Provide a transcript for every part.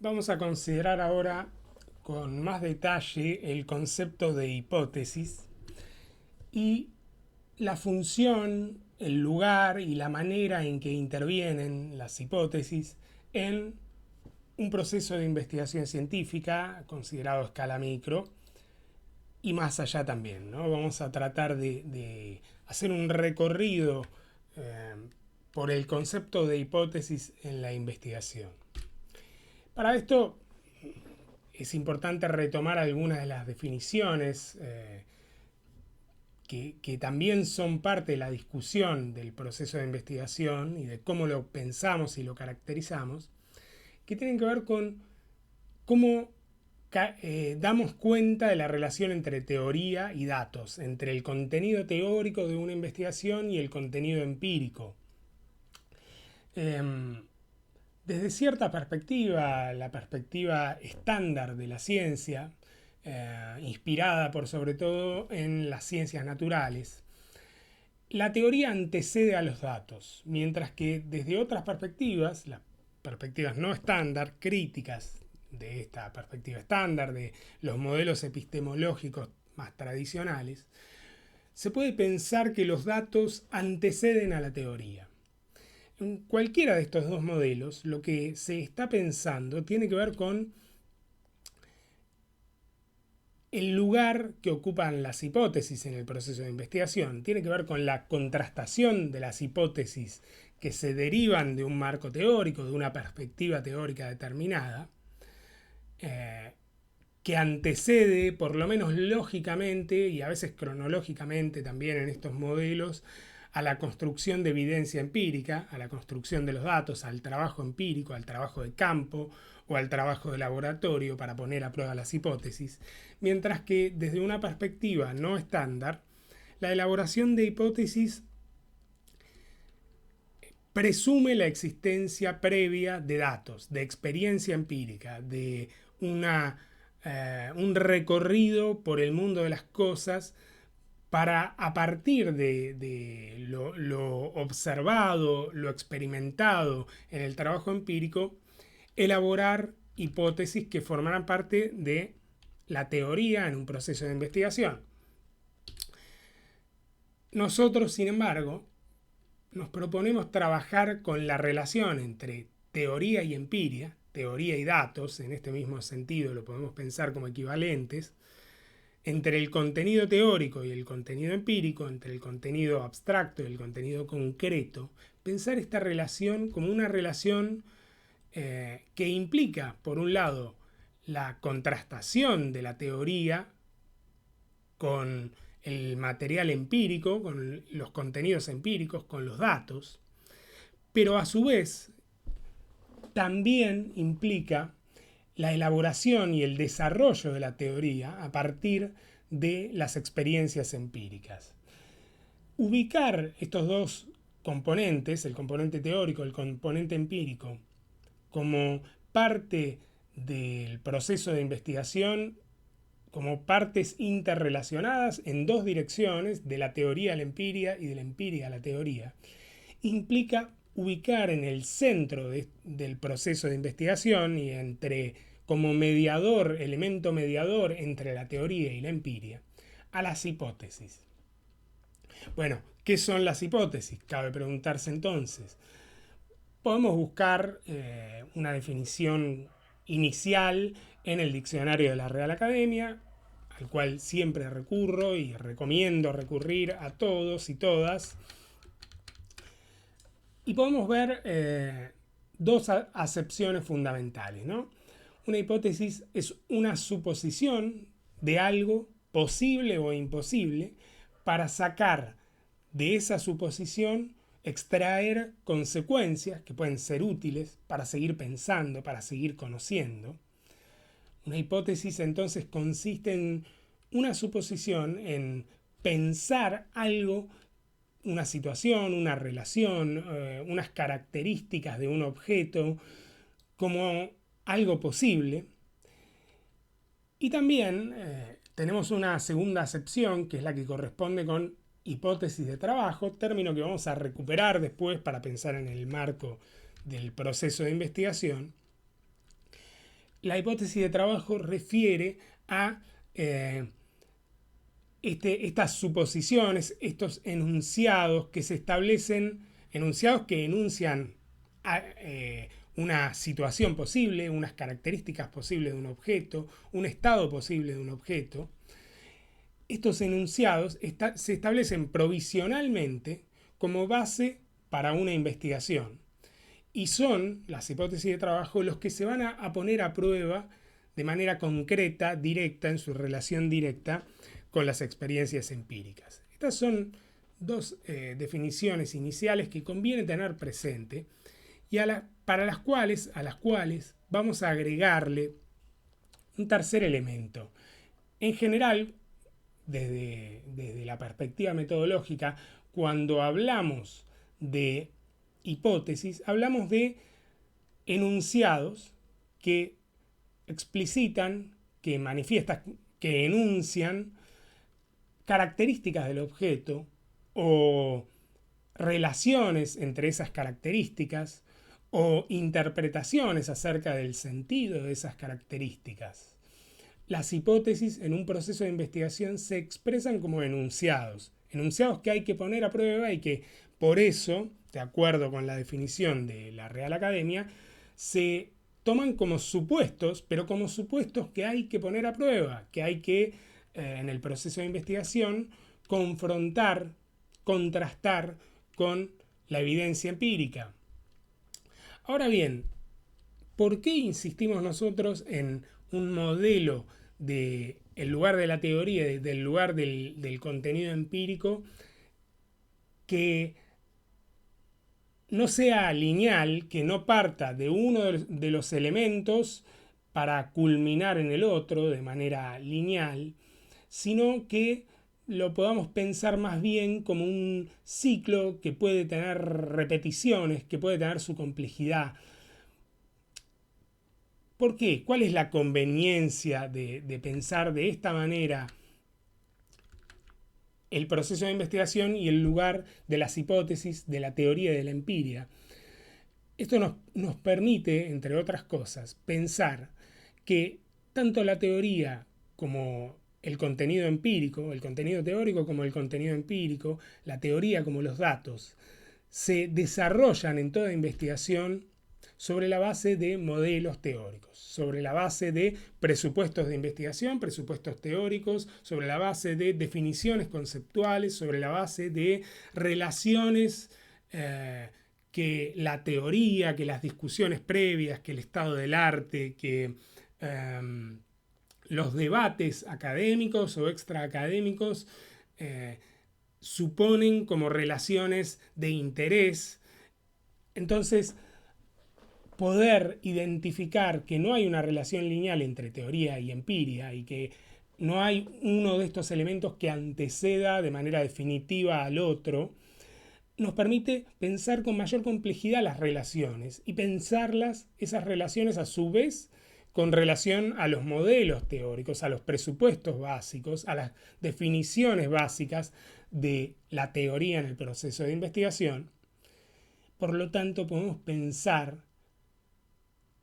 Vamos a considerar ahora con más detalle el concepto de hipótesis y la función, el lugar y la manera en que intervienen las hipótesis en un proceso de investigación científica considerado a escala micro y más allá también, ¿no? Vamos a tratar de hacer un recorrido eh, por el concepto de hipótesis en la investigación. Para esto es importante retomar algunas de las definiciones que también son parte de la discusión del proceso de investigación y de cómo lo pensamos y lo caracterizamos, que tienen que ver con cómo damos cuenta de la relación entre teoría y datos, entre el contenido teórico de una investigación y el contenido empírico. Desde cierta perspectiva, la perspectiva estándar de la ciencia, inspirada por sobre todo en las ciencias naturales, la teoría antecede a los datos, mientras que desde otras perspectivas, las perspectivas no estándar, críticas de esta perspectiva estándar, de los modelos epistemológicos más tradicionales, se puede pensar que los datos anteceden a la teoría. En cualquiera de estos dos modelos, lo que se está pensando tiene que ver con el lugar que ocupan las hipótesis en el proceso de investigación. Tiene que ver con la contrastación de las hipótesis que se derivan de un marco teórico, de una perspectiva teórica determinada, que antecede, por lo menos lógicamente y a veces cronológicamente también en estos modelos, a la construcción de evidencia empírica, a la construcción de los datos, al trabajo empírico, al trabajo de campo o al trabajo de laboratorio para poner a prueba las hipótesis, mientras que desde una perspectiva no estándar, la elaboración de hipótesis presume la existencia previa de datos, de experiencia empírica, de un recorrido por el mundo de las cosas para, a partir de lo observado, lo experimentado en el trabajo empírico, elaborar hipótesis que formarán parte de la teoría en un proceso de investigación. Nosotros, sin embargo, nos proponemos trabajar con la relación entre teoría y empiria, teoría y datos, en este mismo sentido lo podemos pensar como equivalentes, entre el contenido teórico y el contenido empírico, entre el contenido abstracto y el contenido concreto, pensar esta relación como una relación que implica, por un lado, la contrastación de la teoría con el material empírico, con los contenidos empíricos, con los datos, pero a su vez también implica la elaboración y el desarrollo de la teoría a partir de las experiencias empíricas. Ubicar estos dos componentes, el componente teórico, el componente empírico, como parte del proceso de investigación, como partes interrelacionadas en dos direcciones, de la teoría a la empiria y de la empiria a la teoría, implica ubicar en el centro del proceso de investigación y como mediador, elemento mediador entre la teoría y la empiria, a las hipótesis. Bueno, ¿qué son las hipótesis? Cabe preguntarse entonces. Podemos buscar una definición inicial en el diccionario de la Real Academia, al cual siempre recurro y recomiendo recurrir a todos y todas. Y podemos ver dos acepciones fundamentales, ¿no? Una hipótesis es una suposición de algo posible o imposible para sacar de esa suposición, extraer consecuencias que pueden ser útiles para seguir pensando, para seguir conociendo. Una hipótesis entonces consiste en una suposición, en pensar algo, una situación, una relación, unas características de un objeto como algo posible. Y también tenemos una segunda acepción, que es la que corresponde con hipótesis de trabajo, término que vamos a recuperar después para pensar en el marco del proceso de investigación, la hipótesis de trabajo refiere a estas suposiciones, estos enunciados que se establecen, enunciados que enuncian una situación posible, unas características posibles de un objeto, un estado posible de un objeto. Estos enunciados se establecen provisionalmente como base para una investigación y son las hipótesis de trabajo los que se van a poner a prueba de manera concreta, directa, en su relación directa con las experiencias empíricas. Estas son dos definiciones iniciales que conviene tener presente y a las cuales vamos a agregarle un tercer elemento. En general, desde la perspectiva metodológica, cuando hablamos de hipótesis, hablamos de enunciados que explicitan, que manifiestan, que enuncian características del objeto o relaciones entre esas características o interpretaciones acerca del sentido de esas características. Las hipótesis en un proceso de investigación se expresan como enunciados que hay que poner a prueba y que por eso, de acuerdo con la definición de la Real Academia, se toman como supuestos, pero como supuestos que hay que poner a prueba, que hay que, en el proceso de investigación, confrontar, contrastar con la evidencia empírica. Ahora bien, ¿por qué insistimos nosotros en un modelo del lugar de la teoría, del lugar del contenido empírico que no sea lineal, que no parta de uno de los elementos para culminar en el otro de manera lineal, sino que lo podamos pensar más bien como un ciclo que puede tener repeticiones, que puede tener su complejidad? ¿Por qué? ¿Cuál es la conveniencia de pensar de esta manera el proceso de investigación y el lugar de las hipótesis, de la teoría y de la empiria? Esto nos permite, entre otras cosas, pensar que tanto la teoría como el contenido empírico, el contenido teórico como el contenido empírico, la teoría como los datos, se desarrollan en toda investigación sobre la base de modelos teóricos, sobre la base de presupuestos de investigación, presupuestos teóricos, sobre la base de definiciones conceptuales, sobre la base de relaciones que la teoría, que las discusiones previas, que el estado del arte, que los debates académicos o extraacadémicos suponen como relaciones de interés. Entonces, poder identificar que no hay una relación lineal entre teoría y empiria y que no hay uno de estos elementos que anteceda de manera definitiva al otro, nos permite pensar con mayor complejidad las relaciones y pensarlas, esas relaciones a su vez, con relación a los modelos teóricos, a los presupuestos básicos, a las definiciones básicas de la teoría en el proceso de investigación. Por lo tanto, podemos pensar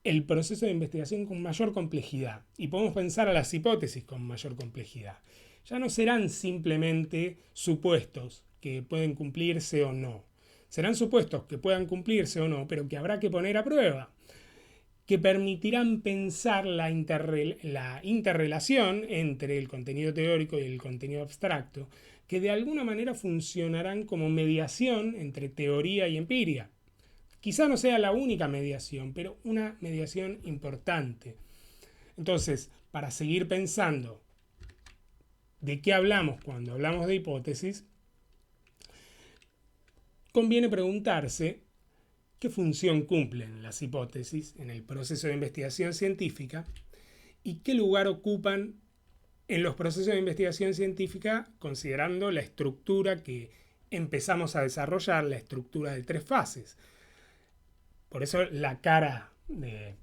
el proceso de investigación con mayor complejidad y podemos pensar a las hipótesis con mayor complejidad. Ya no serán simplemente supuestos que pueden cumplirse o no. Serán supuestos que puedan cumplirse o no, pero que habrá que poner a prueba, que permitirán pensar la interrelación entre el contenido teórico y el contenido abstracto, que de alguna manera funcionarán como mediación entre teoría y empiria. Quizá no sea la única mediación, pero una mediación importante. Entonces, para seguir pensando de qué hablamos cuando hablamos de hipótesis, conviene preguntarse qué función cumplen las hipótesis en el proceso de investigación científica y qué lugar ocupan en los procesos de investigación científica considerando la estructura que empezamos a desarrollar, la estructura de 3 fases. Por eso la cara de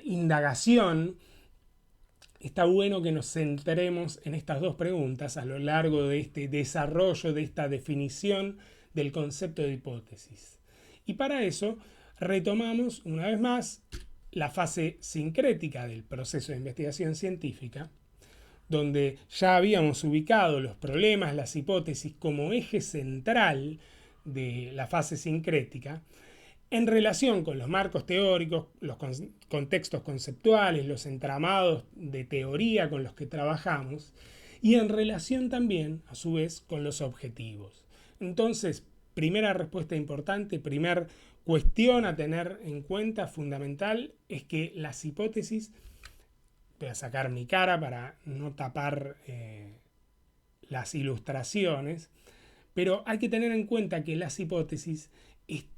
indagación, está bueno que nos centremos en estas 2 preguntas a lo largo de este desarrollo, de esta definición del concepto de hipótesis. Y para eso retomamos una vez más la fase sincrética del proceso de investigación científica, donde ya habíamos ubicado los problemas, las hipótesis como eje central de la fase sincrética, en relación con los marcos teóricos, los contextos conceptuales, los entramados de teoría con los que trabajamos, y en relación también, a su vez, con los objetivos. Entonces, primera respuesta importante, primera cuestión a tener en cuenta fundamental, es que las hipótesis, voy a sacar mi cara para no tapar las ilustraciones, pero hay que tener en cuenta que las hipótesis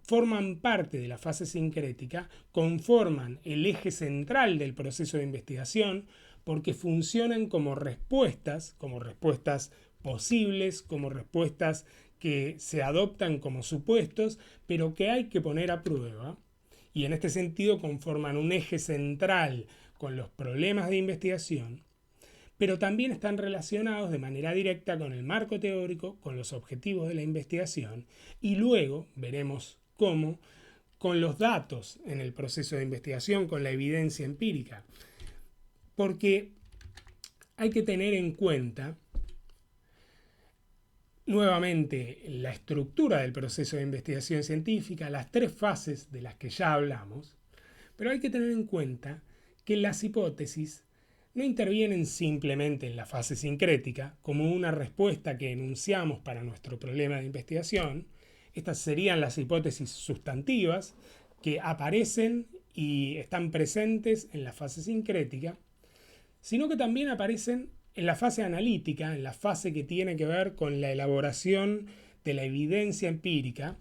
forman parte de la fase sincrética, conforman el eje central del proceso de investigación, porque funcionan como respuestas posibles, como respuestas que se adoptan como supuestos, pero que hay que poner a prueba. Y en este sentido conforman un eje central con los problemas de investigación, pero también están relacionados de manera directa con el marco teórico, con los objetivos de la investigación, y luego veremos cómo con los datos en el proceso de investigación, con la evidencia empírica. Porque hay que tener en cuenta nuevamente la estructura del proceso de investigación científica, las tres fases de las que ya hablamos, pero hay que tener en cuenta que las hipótesis no intervienen simplemente en la fase sincrética como una respuesta que enunciamos para nuestro problema de investigación. Estas serían las hipótesis sustantivas que aparecen y están presentes en la fase sincrética, sino que también aparecen en la fase analítica, en la fase que tiene que ver con la elaboración de la evidencia empírica.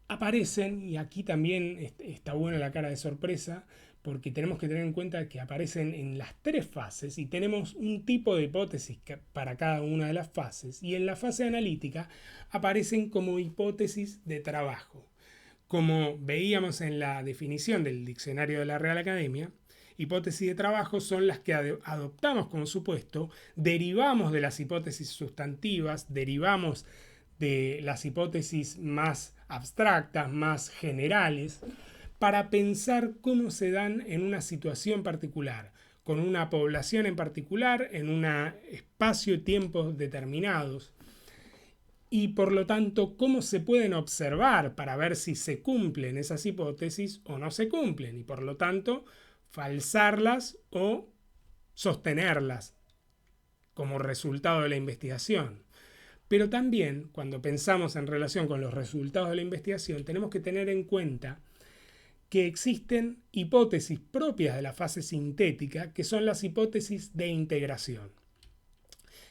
Aparecen, y aquí también está buena la cara de sorpresa, porque tenemos que tener en cuenta que aparecen en las tres fases y tenemos un tipo de hipótesis para cada una de las fases, y en la fase analítica aparecen como hipótesis de trabajo. Como veíamos en la definición del diccionario de la Real Academia, hipótesis de trabajo son las que adoptamos como supuesto, derivamos de las hipótesis sustantivas, derivamos de las hipótesis más abstractas, más generales, para pensar cómo se dan en una situación particular, con una población en particular, en un espacio-tiempo determinados, y por lo tanto cómo se pueden observar para ver si se cumplen esas hipótesis o no se cumplen, y por lo tanto falsarlas o sostenerlas como resultado de la investigación. Pero también, cuando pensamos en relación con los resultados de la investigación, tenemos que tener en cuenta que existen hipótesis propias de la fase sintética, que son las hipótesis de integración.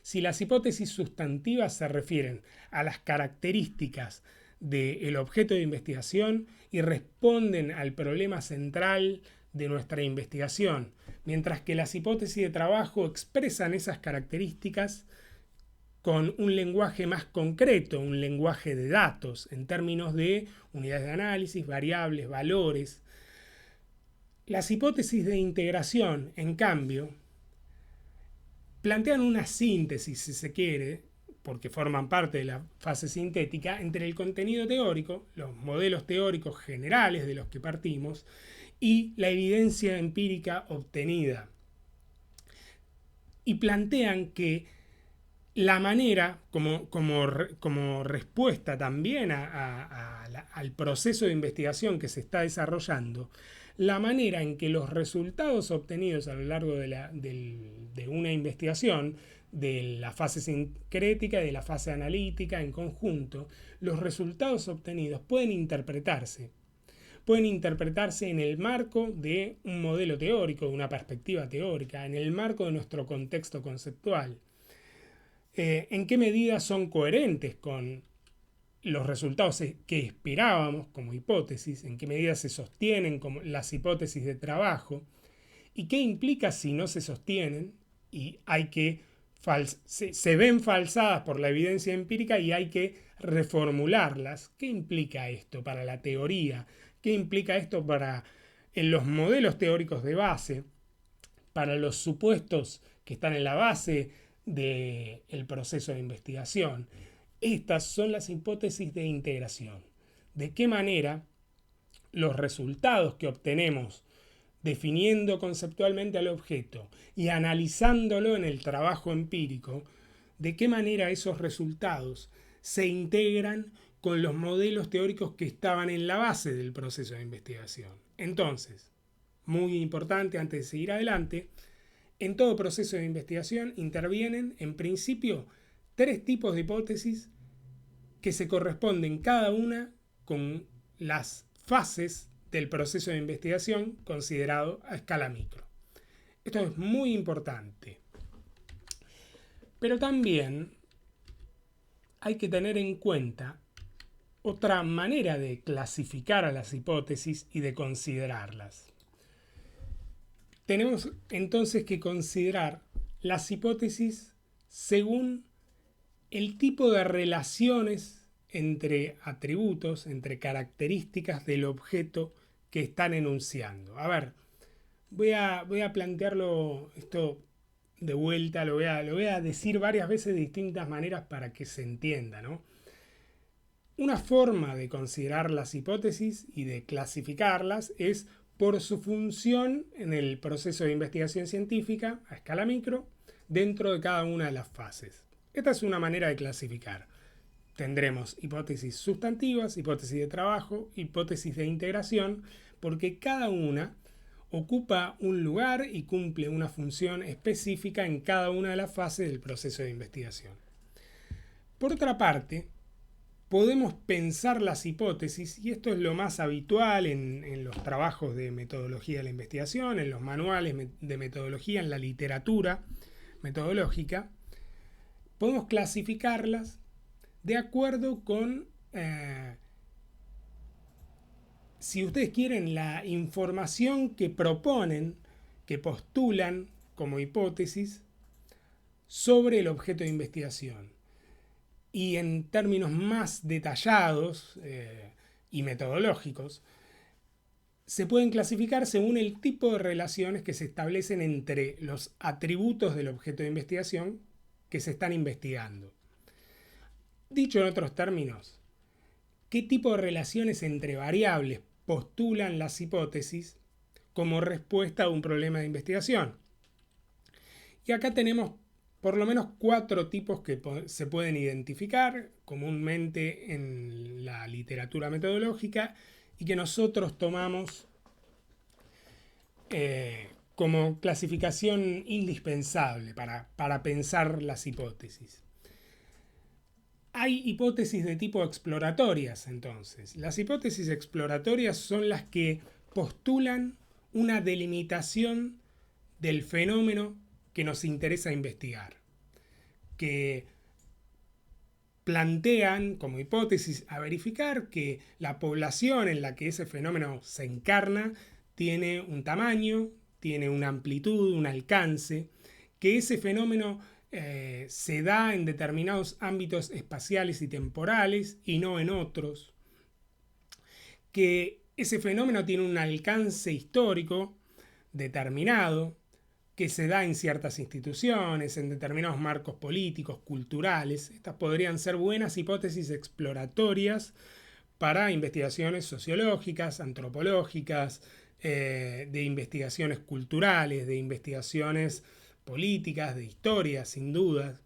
Si las hipótesis sustantivas se refieren a las características del objeto de investigación y responden al problema central de nuestra investigación, mientras que las hipótesis de trabajo expresan esas características con un lenguaje más concreto, un lenguaje de datos, en términos de unidades de análisis, variables, valores. Las hipótesis de integración, en cambio, plantean una síntesis, si se quiere, porque forman parte de la fase sintética, entre el contenido teórico, los modelos teóricos generales de los que partimos, y la evidencia empírica obtenida. Y plantean que la manera, como respuesta también al proceso de investigación que se está desarrollando, la manera en que los resultados obtenidos a lo largo de una investigación, de la fase sincrética y de la fase analítica en conjunto, los resultados obtenidos pueden interpretarse en el marco de un modelo teórico, de una perspectiva teórica, en el marco de nuestro contexto conceptual. ¿En qué medida son coherentes con los resultados que esperábamos como hipótesis? ¿En qué medida se sostienen como las hipótesis de trabajo? ¿Y qué implica si no se sostienen y se ven falsadas por la evidencia empírica y hay que reformularlas? ¿Qué implica esto para la teoría? ¿Qué implica esto en los modelos teóricos de base, para los supuestos que están en la base del proceso de investigación? Estas son las hipótesis de integración. ¿De qué manera los resultados que obtenemos definiendo conceptualmente al objeto y analizándolo en el trabajo empírico, de qué manera esos resultados se integran con los modelos teóricos que estaban en la base del proceso de investigación. Entonces, muy importante antes de seguir adelante, en todo proceso de investigación intervienen, en principio, 3 tipos de hipótesis que se corresponden cada una con las fases del proceso de investigación considerado a escala micro. Esto es muy importante. Pero también hay que tener en cuenta otra manera de clasificar a las hipótesis y de considerarlas. Tenemos entonces que considerar las hipótesis según el tipo de relaciones entre atributos, entre características del objeto que están enunciando. A ver, voy a plantearlo esto de vuelta, lo voy a decir varias veces de distintas maneras para que se entienda, ¿no? Una forma de considerar las hipótesis y de clasificarlas es por su función en el proceso de investigación científica a escala micro dentro de cada una de las fases. Esta es una manera de clasificar. Tendremos hipótesis sustantivas, hipótesis de trabajo, hipótesis de integración, porque cada una ocupa un lugar y cumple una función específica en cada una de las fases del proceso de investigación. Por otra parte, podemos pensar las hipótesis, y esto es lo más habitual en los trabajos de metodología de la investigación, en los manuales de metodología, en la literatura metodológica, podemos clasificarlas de acuerdo con, si ustedes quieren, la información que proponen, que postulan como hipótesis sobre el objeto de investigación. Y en términos más detallados y metodológicos, se pueden clasificar según el tipo de relaciones que se establecen entre los atributos del objeto de investigación que se están investigando. Dicho en otros términos, ¿qué tipo de relaciones entre variables postulan las hipótesis como respuesta a un problema de investigación? Y acá tenemos por lo menos 4 tipos que se pueden identificar comúnmente en la literatura metodológica y que nosotros tomamos como clasificación indispensable para pensar las hipótesis. Hay hipótesis de tipo exploratorias, entonces. Las hipótesis exploratorias son las que postulan una delimitación del fenómeno que nos interesa investigar, que plantean como hipótesis a verificar que la población en la que ese fenómeno se encarna tiene un tamaño, tiene una amplitud, un alcance, que ese fenómeno se da en determinados ámbitos espaciales y temporales y no en otros, que ese fenómeno tiene un alcance histórico determinado, que se da en ciertas instituciones, en determinados marcos políticos, culturales. Estas podrían ser buenas hipótesis exploratorias para investigaciones sociológicas, antropológicas, de investigaciones culturales, de investigaciones políticas, de historia, sin duda.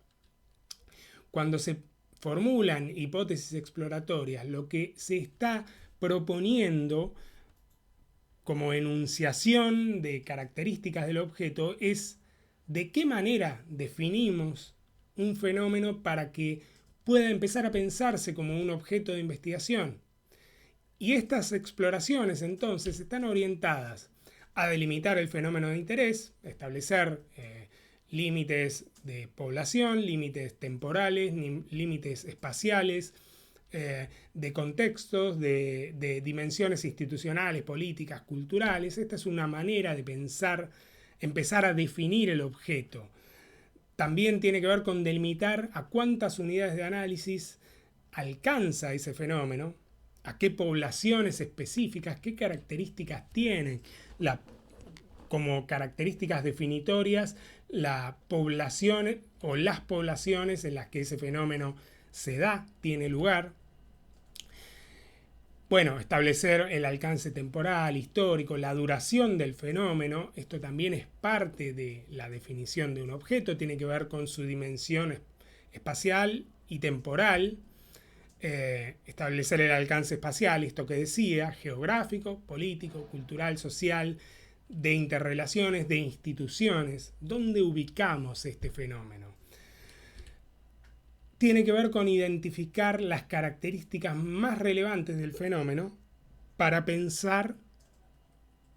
Cuando se formulan hipótesis exploratorias, lo que se está proponiendo como enunciación de características del objeto es de qué manera definimos un fenómeno para que pueda empezar a pensarse como un objeto de investigación. Y estas exploraciones entonces están orientadas a delimitar el fenómeno de interés, establecer límites de población, límites temporales, límites espaciales, de contextos, de dimensiones institucionales, políticas, culturales. Esta es una manera de pensar, empezar a definir el objeto. También tiene que ver con delimitar a cuántas unidades de análisis alcanza ese fenómeno, a qué poblaciones específicas, qué características tienen como características definitorias la población o las poblaciones en las que ese fenómeno se da, tiene lugar. Bueno, establecer el alcance temporal, histórico, la duración del fenómeno. Esto también es parte de la definición de un objeto, tiene que ver con su dimensión espacial y temporal. Establecer el alcance espacial, esto que decía, geográfico, político, cultural, social, de interrelaciones, de instituciones. ¿Dónde ubicamos este fenómeno? Tiene que ver con identificar las características más relevantes del fenómeno para pensar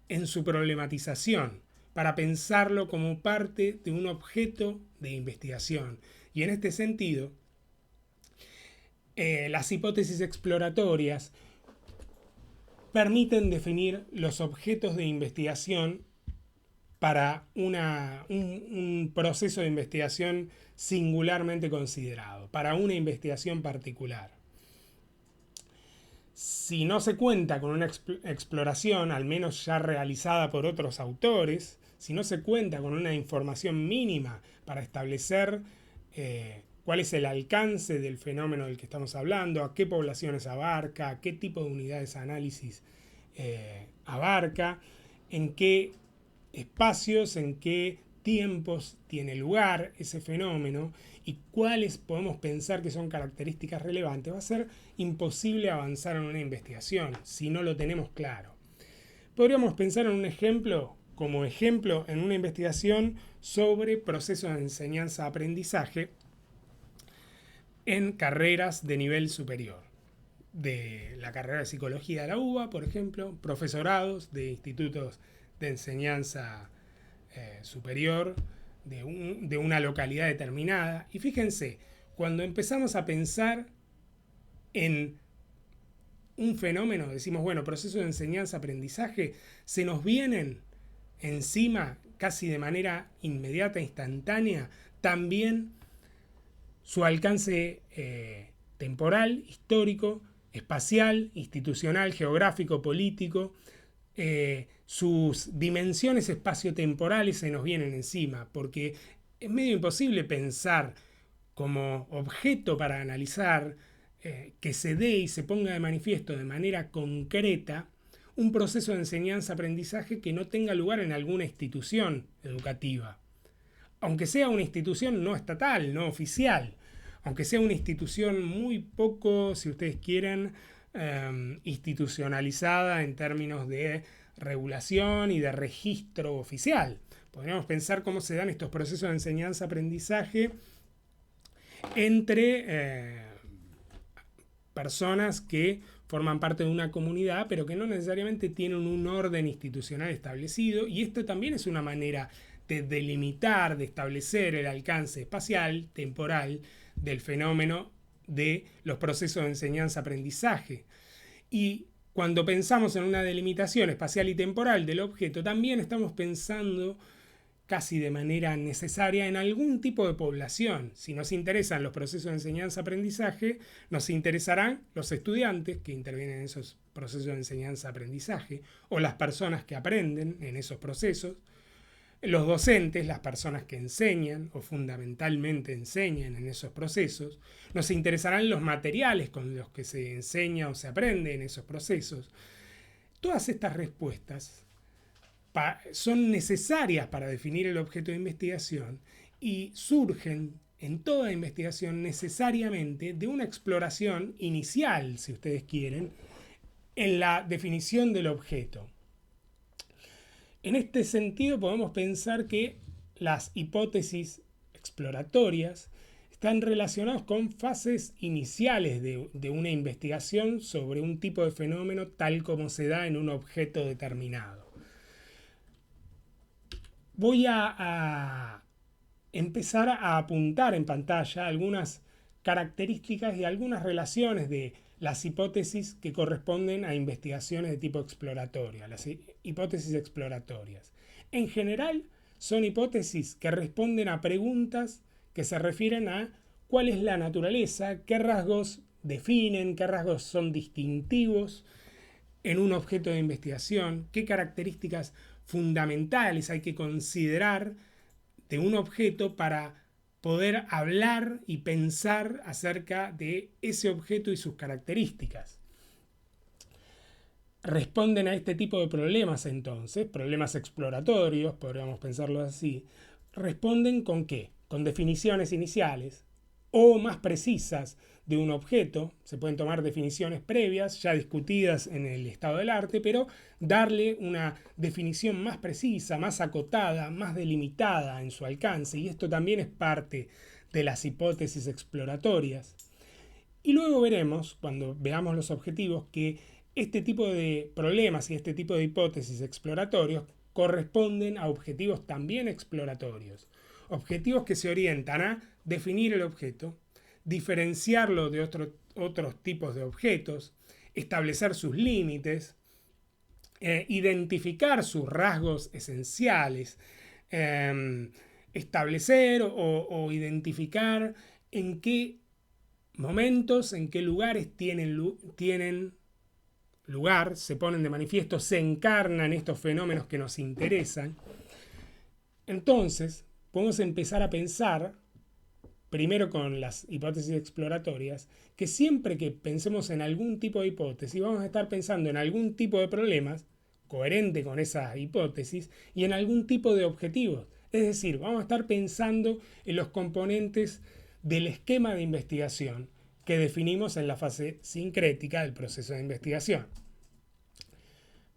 en su problematización, para pensarlo como parte de un objeto de investigación. Y en este sentido, las hipótesis exploratorias permiten definir los objetos de investigación para un proceso de investigación singularmente considerado, para una investigación particular. Si no se cuenta con una exploración, al menos ya realizada por otros autores, si no se cuenta con una información mínima para establecer cuál es el alcance del fenómeno del que estamos hablando, a qué poblaciones abarca, a qué tipo de unidades de análisis abarca, en qué espacios, en qué tiempos tiene lugar ese fenómeno y cuáles podemos pensar que son características relevantes, va a ser imposible avanzar en una investigación si no lo tenemos claro. Podríamos pensar en un ejemplo, como ejemplo, en una investigación sobre procesos de enseñanza-aprendizaje en carreras de nivel superior. De la carrera de psicología de la UBA, por ejemplo, profesorados de institutos de enseñanza superior de una localidad determinada. Y fíjense, cuando empezamos a pensar en un fenómeno, decimos, bueno, proceso de enseñanza-aprendizaje, se nos vienen encima, casi de manera inmediata, instantánea, también su alcance temporal, histórico, espacial, institucional, geográfico, político. Sus dimensiones espaciotemporales se nos vienen encima, porque es medio imposible pensar como objeto para analizar que se dé y se ponga de manifiesto de manera concreta un proceso de enseñanza-aprendizaje que no tenga lugar en alguna institución educativa, aunque sea una institución no estatal, no oficial, aunque sea una institución muy poco, si ustedes quieren, institucionalizada en términos de regulación y de registro oficial. Podríamos pensar cómo se dan estos procesos de enseñanza-aprendizaje entre personas que forman parte de una comunidad, pero que no necesariamente tienen un orden institucional establecido, y esto también es una manera de delimitar, de establecer el alcance espacial, temporal, del fenómeno de los procesos de enseñanza-aprendizaje. Y cuando pensamos en una delimitación espacial y temporal del objeto, también estamos pensando casi de manera necesaria en algún tipo de población. Si nos interesan los procesos de enseñanza-aprendizaje, nos interesarán los estudiantes que intervienen en esos procesos de enseñanza-aprendizaje o las personas que aprenden en esos procesos, los docentes, las personas que enseñan o fundamentalmente enseñan en esos procesos. Nos interesarán los materiales con los que se enseña o se aprende en esos procesos. Todas estas respuestas son necesarias para definir el objeto de investigación y surgen en toda investigación necesariamente de una exploración inicial, si ustedes quieren, en la definición del objeto. En este sentido podemos pensar que las hipótesis exploratorias están relacionadas con fases iniciales de una investigación sobre un tipo de fenómeno tal como se da en un objeto determinado. Voy a empezar a apuntar en pantalla algunas características y algunas relaciones de las hipótesis que corresponden a investigaciones de tipo exploratoria, las hipótesis exploratorias. En general, son hipótesis que responden a preguntas que se refieren a cuál es la naturaleza, qué rasgos definen, qué rasgos son distintivos en un objeto de investigación, qué características fundamentales hay que considerar de un objeto para poder hablar y pensar acerca de ese objeto y sus características. responden a este tipo de problemas entonces, problemas exploratorios, podríamos pensarlo así, responden ¿con qué? Con definiciones iniciales o más precisas de un objeto. Se pueden tomar definiciones previas, ya discutidas en el estado del arte, pero darle una definición más precisa, más acotada, más delimitada en su alcance. Y esto también es parte de las hipótesis exploratorias. Y luego veremos, cuando veamos los objetivos, que este tipo de problemas y este tipo de hipótesis exploratorios corresponden a objetivos también exploratorios. Objetivos que se orientan a definir el objeto, diferenciarlo de otros tipos de objetos, establecer sus límites, identificar sus rasgos esenciales, establecer o identificar en qué momentos, en qué lugares tienen lugar, se ponen de manifiesto, se encarnan estos fenómenos que nos interesan. Entonces, podemos empezar a pensar, primero con las hipótesis exploratorias, que siempre que pensemos en algún tipo de hipótesis, vamos a estar pensando en algún tipo de problemas, coherente con esa hipótesis, y en algún tipo de objetivos. Es decir, vamos a estar pensando en los componentes del esquema de investigación que definimos en la fase sincrética del proceso de investigación.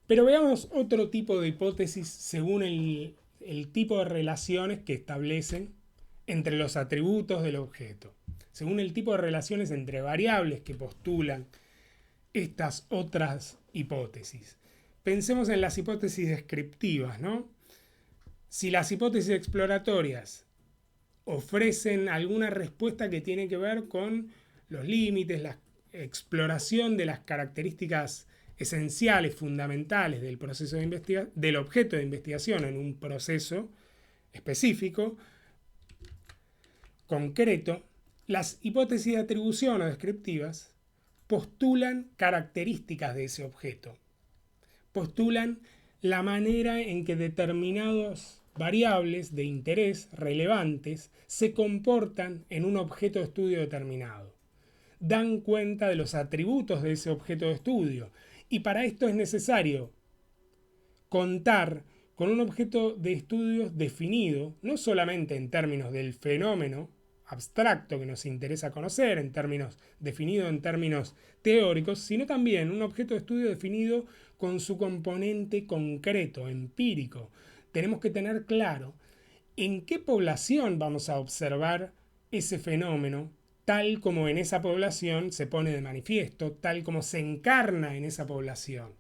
Pero veamos otro tipo de hipótesis según el tipo de relaciones que establecen entre los atributos del objeto, según el tipo de relaciones entre variables que postulan estas otras hipótesis. Pensemos en las hipótesis descriptivas, ¿no? Si las hipótesis exploratorias ofrecen alguna respuesta que tiene que ver con los límites, la exploración de las características esenciales, fundamentales del proceso de del objeto de investigación en un proceso específico, concreto, las hipótesis de atribución o descriptivas postulan características de ese objeto, postulan la manera en que determinados variables de interés relevantes se comportan en un objeto de estudio determinado. Dan cuenta de los atributos de ese objeto de estudio. Y para esto es necesario contar con un objeto de estudio definido, no solamente en términos del fenómeno abstracto que nos interesa conocer, definido en términos teóricos, sino también un objeto de estudio definido con su componente concreto, empírico. Tenemos que tener claro en qué población vamos a observar ese fenómeno, tal como en esa población se pone de manifiesto, tal como se encarna en esa población.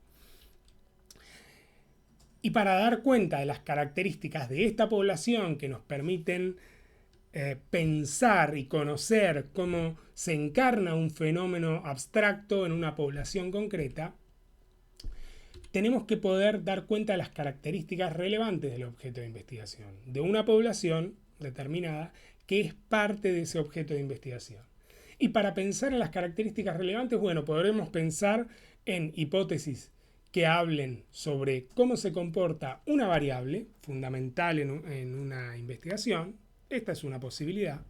Y para dar cuenta de las características de esta población que nos permiten pensar y conocer cómo se encarna un fenómeno abstracto en una población concreta, tenemos que poder dar cuenta de las características relevantes del objeto de investigación, de una población determinada que es parte de ese objeto de investigación. Y para pensar en las características relevantes, bueno, podremos pensar en hipótesis que hablen sobre cómo se comporta una variable fundamental en una investigación. Esta es una posibilidad.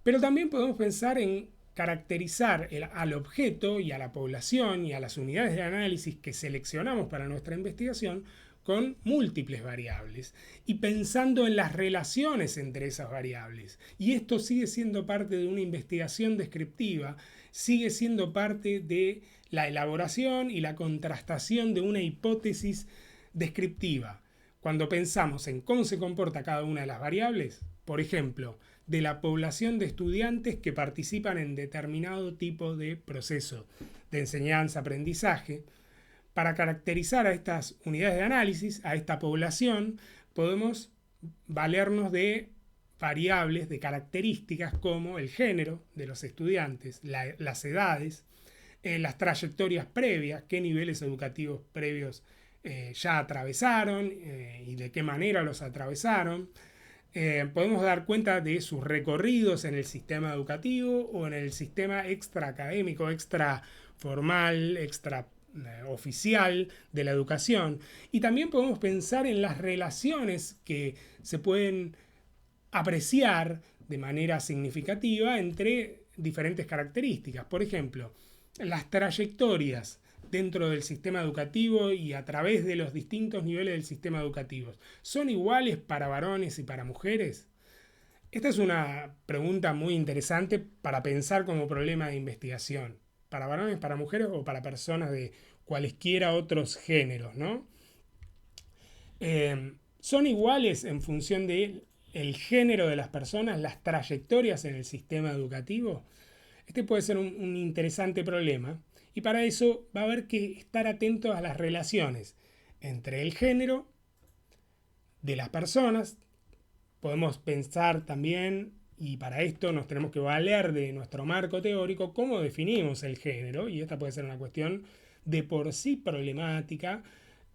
Pero también podemos pensar en caracterizar al objeto y a la población y a las unidades de análisis que seleccionamos para nuestra investigación con múltiples variables y pensando en las relaciones entre esas variables. Y esto sigue siendo parte de una investigación descriptiva, sigue siendo parte de la elaboración y la contrastación de una hipótesis descriptiva. Cuando pensamos en cómo se comporta cada una de las variables, por ejemplo, de la población de estudiantes que participan en determinado tipo de proceso de enseñanza-aprendizaje, para caracterizar a estas unidades de análisis, a esta población, podemos valernos de variables, de características como el género de los estudiantes, las edades, las trayectorias previas, qué niveles educativos previos ya atravesaron y de qué manera los atravesaron. Podemos dar cuenta de sus recorridos en el sistema educativo o en el sistema extraacadémico, extra formal, extra oficial de la educación. Y también podemos pensar en las relaciones que se pueden apreciar de manera significativa entre diferentes características. Por ejemplo, las trayectorias dentro del sistema educativo y a través de los distintos niveles del sistema educativo, ¿son iguales para varones y para mujeres? Esta es una pregunta muy interesante para pensar como problema de investigación. Para varones, para mujeres o para personas de cualesquiera otros géneros, ¿no? ¿Son iguales en función de el género de las personas, las trayectorias en el sistema educativo? Este puede ser un interesante problema y para eso va a haber que estar atentos a las relaciones entre el género de las personas. Podemos pensar también, y para esto nos tenemos que valer de nuestro marco teórico, cómo definimos el género, y esta puede ser una cuestión de por sí problemática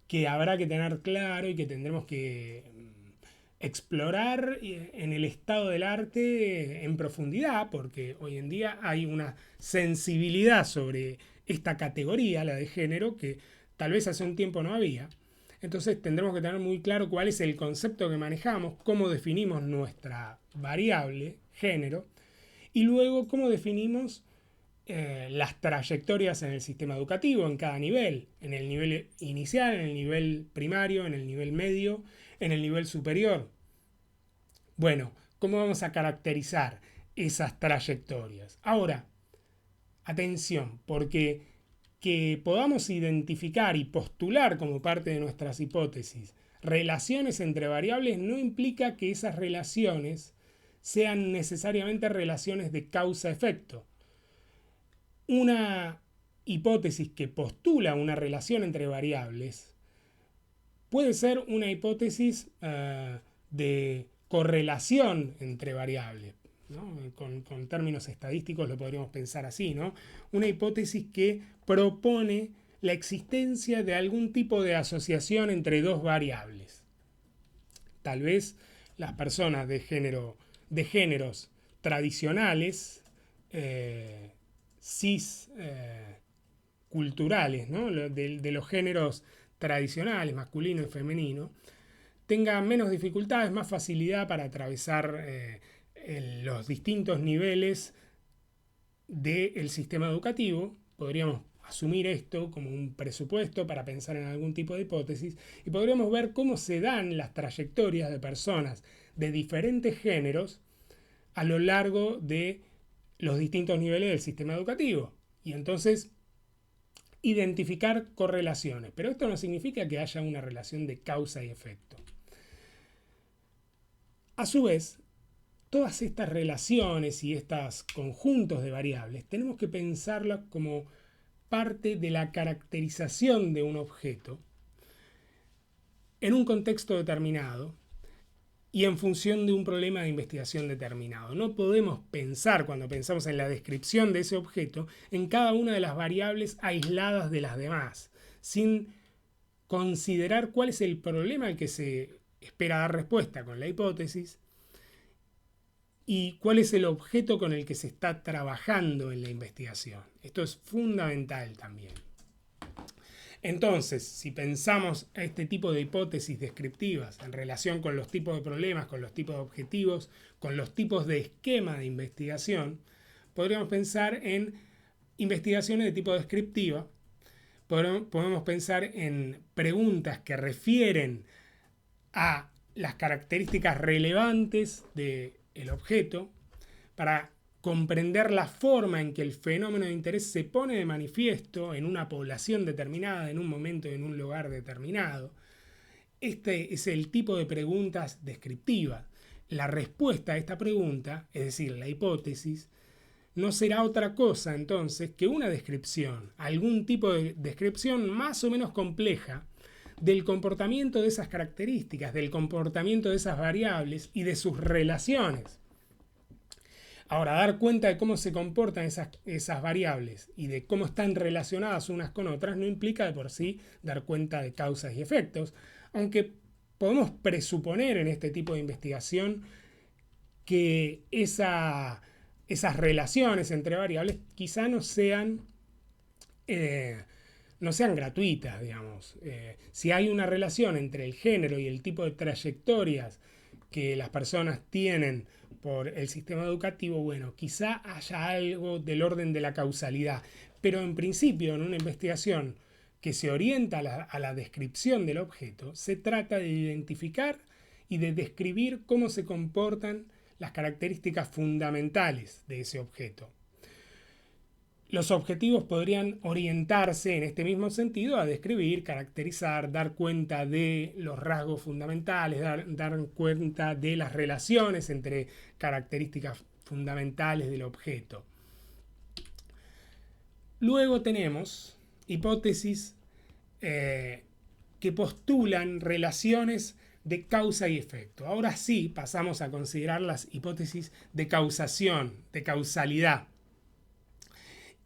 que habrá que tener claro y que tendremos que explorar en el estado del arte en profundidad, porque hoy en día hay una sensibilidad sobre esta categoría, la de género, que tal vez hace un tiempo no había. Entonces tendremos que tener muy claro cuál es el concepto que manejamos, cómo definimos nuestra variable, género, y luego cómo definimos las trayectorias en el sistema educativo, en cada nivel, en el nivel inicial, en el nivel primario, en el nivel medio, en el nivel superior. Bueno, ¿cómo vamos a caracterizar esas trayectorias? Ahora, atención, porque que podamos identificar y postular como parte de nuestras hipótesis relaciones entre variables no implica que esas relaciones sean necesariamente relaciones de causa-efecto. Una hipótesis que postula una relación entre variables puede ser una hipótesis de correlación entre variables, ¿no? Con términos estadísticos lo podríamos pensar así, ¿no? Una hipótesis que propone la existencia de algún tipo de asociación entre dos variables. Tal vez las personas de géneros tradicionales, cis culturales, ¿no? de los géneros tradicionales, masculino y femenino, tengan menos dificultades, más facilidad para atravesar los distintos niveles del sistema educativo. Podríamos asumir esto como un presupuesto para pensar en algún tipo de hipótesis y podríamos ver cómo se dan las trayectorias de personas de diferentes géneros a lo largo de los distintos niveles del sistema educativo. Y entonces identificar correlaciones. Pero esto no significa que haya una relación de causa y efecto. A su vez, todas estas relaciones y estos conjuntos de variables tenemos que pensarlas como parte de la caracterización de un objeto en un contexto determinado y en función de un problema de investigación determinado. No podemos pensar, cuando pensamos en la descripción de ese objeto, en cada una de las variables aisladas de las demás, sin considerar cuál es el problema al que se espera dar respuesta con la hipótesis y cuál es el objeto con el que se está trabajando en la investigación. Esto es fundamental también. Entonces, si pensamos este tipo de hipótesis descriptivas en relación con los tipos de problemas, con los tipos de objetivos, con los tipos de esquema de investigación, podríamos pensar en investigaciones de tipo descriptiva. Podemos pensar en preguntas que refieren a las características relevantes del objeto para comprender la forma en que el fenómeno de interés se pone de manifiesto en una población determinada, en un momento, en un lugar determinado. Este es el tipo de preguntas descriptivas. La respuesta a esta pregunta, es decir, la hipótesis, no será otra cosa entonces que una descripción, algún tipo de descripción más o menos compleja del comportamiento de esas características, del comportamiento de esas variables y de sus relaciones. Ahora, dar cuenta de cómo se comportan esas variables y de cómo están relacionadas unas con otras no implica de por sí dar cuenta de causas y efectos, aunque podemos presuponer en este tipo de investigación que esas relaciones entre variables quizá no sean gratuitas, digamos. Si hay una relación entre el género y el tipo de trayectorias que las personas tienen por el sistema educativo, bueno, quizá haya algo del orden de la causalidad, pero en principio en una investigación que se orienta a la descripción del objeto, se trata de identificar y de describir cómo se comportan las características fundamentales de ese objeto. Los objetivos podrían orientarse en este mismo sentido a describir, caracterizar, dar cuenta de los rasgos fundamentales, dar cuenta de las relaciones entre características fundamentales del objeto. Luego tenemos hipótesis que postulan relaciones de causa y efecto. Ahora sí pasamos a considerar las hipótesis de causación, de causalidad.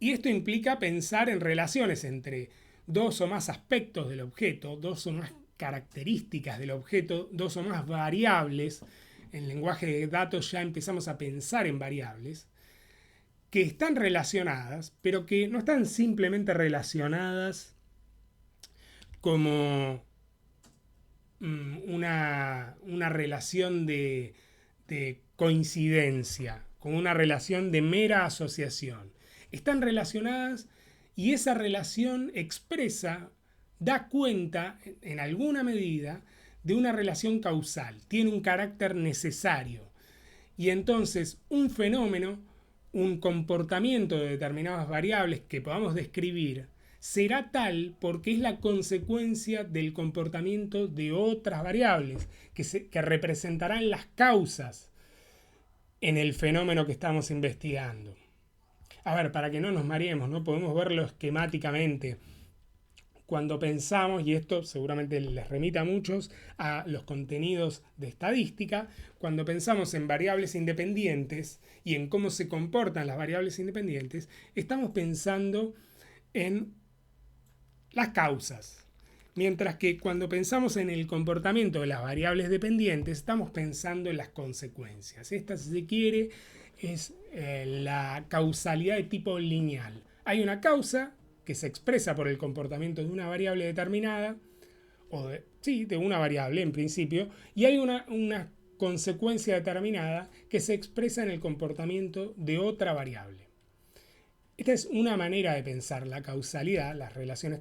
Y esto implica pensar en relaciones entre dos o más aspectos del objeto, dos o más características del objeto, dos o más variables. En lenguaje de datos ya empezamos a pensar en variables que están relacionadas, pero que no están simplemente relacionadas como una relación de coincidencia, como una relación de mera asociación. Están relacionadas y esa relación expresa, da cuenta en alguna medida de una relación causal, tiene un carácter necesario. Y entonces un fenómeno, un comportamiento de determinadas variables que podamos describir, será tal porque es la consecuencia del comportamiento de otras variables que representarán las causas en el fenómeno que estamos investigando. A ver, para que no nos mareemos, ¿no? Podemos verlo esquemáticamente. Cuando pensamos, y esto seguramente les remita a muchos a los contenidos de estadística, cuando pensamos en variables independientes y en cómo se comportan las variables independientes, estamos pensando en las causas. Mientras que cuando pensamos en el comportamiento de las variables dependientes, estamos pensando en las consecuencias. Esta, si se quiere, es la causalidad de tipo lineal. Hay una causa que se expresa por el comportamiento de una variable determinada, o de una variable en principio, y hay una consecuencia determinada que se expresa en el comportamiento de otra variable. Esta es una manera de pensar la causalidad, las relaciones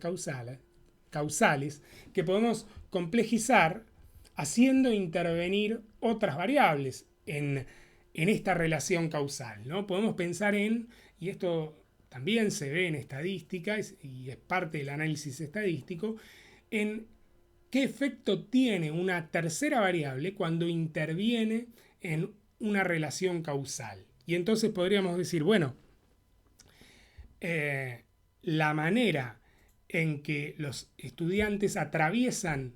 causales, que podemos complejizar haciendo intervenir otras variables en esta relación causal, ¿no? Podemos pensar en, y esto también se ve en estadística y es parte del análisis estadístico, en qué efecto tiene una tercera variable cuando interviene en una relación causal. Y entonces podríamos decir, bueno, la manera en que los estudiantes atraviesan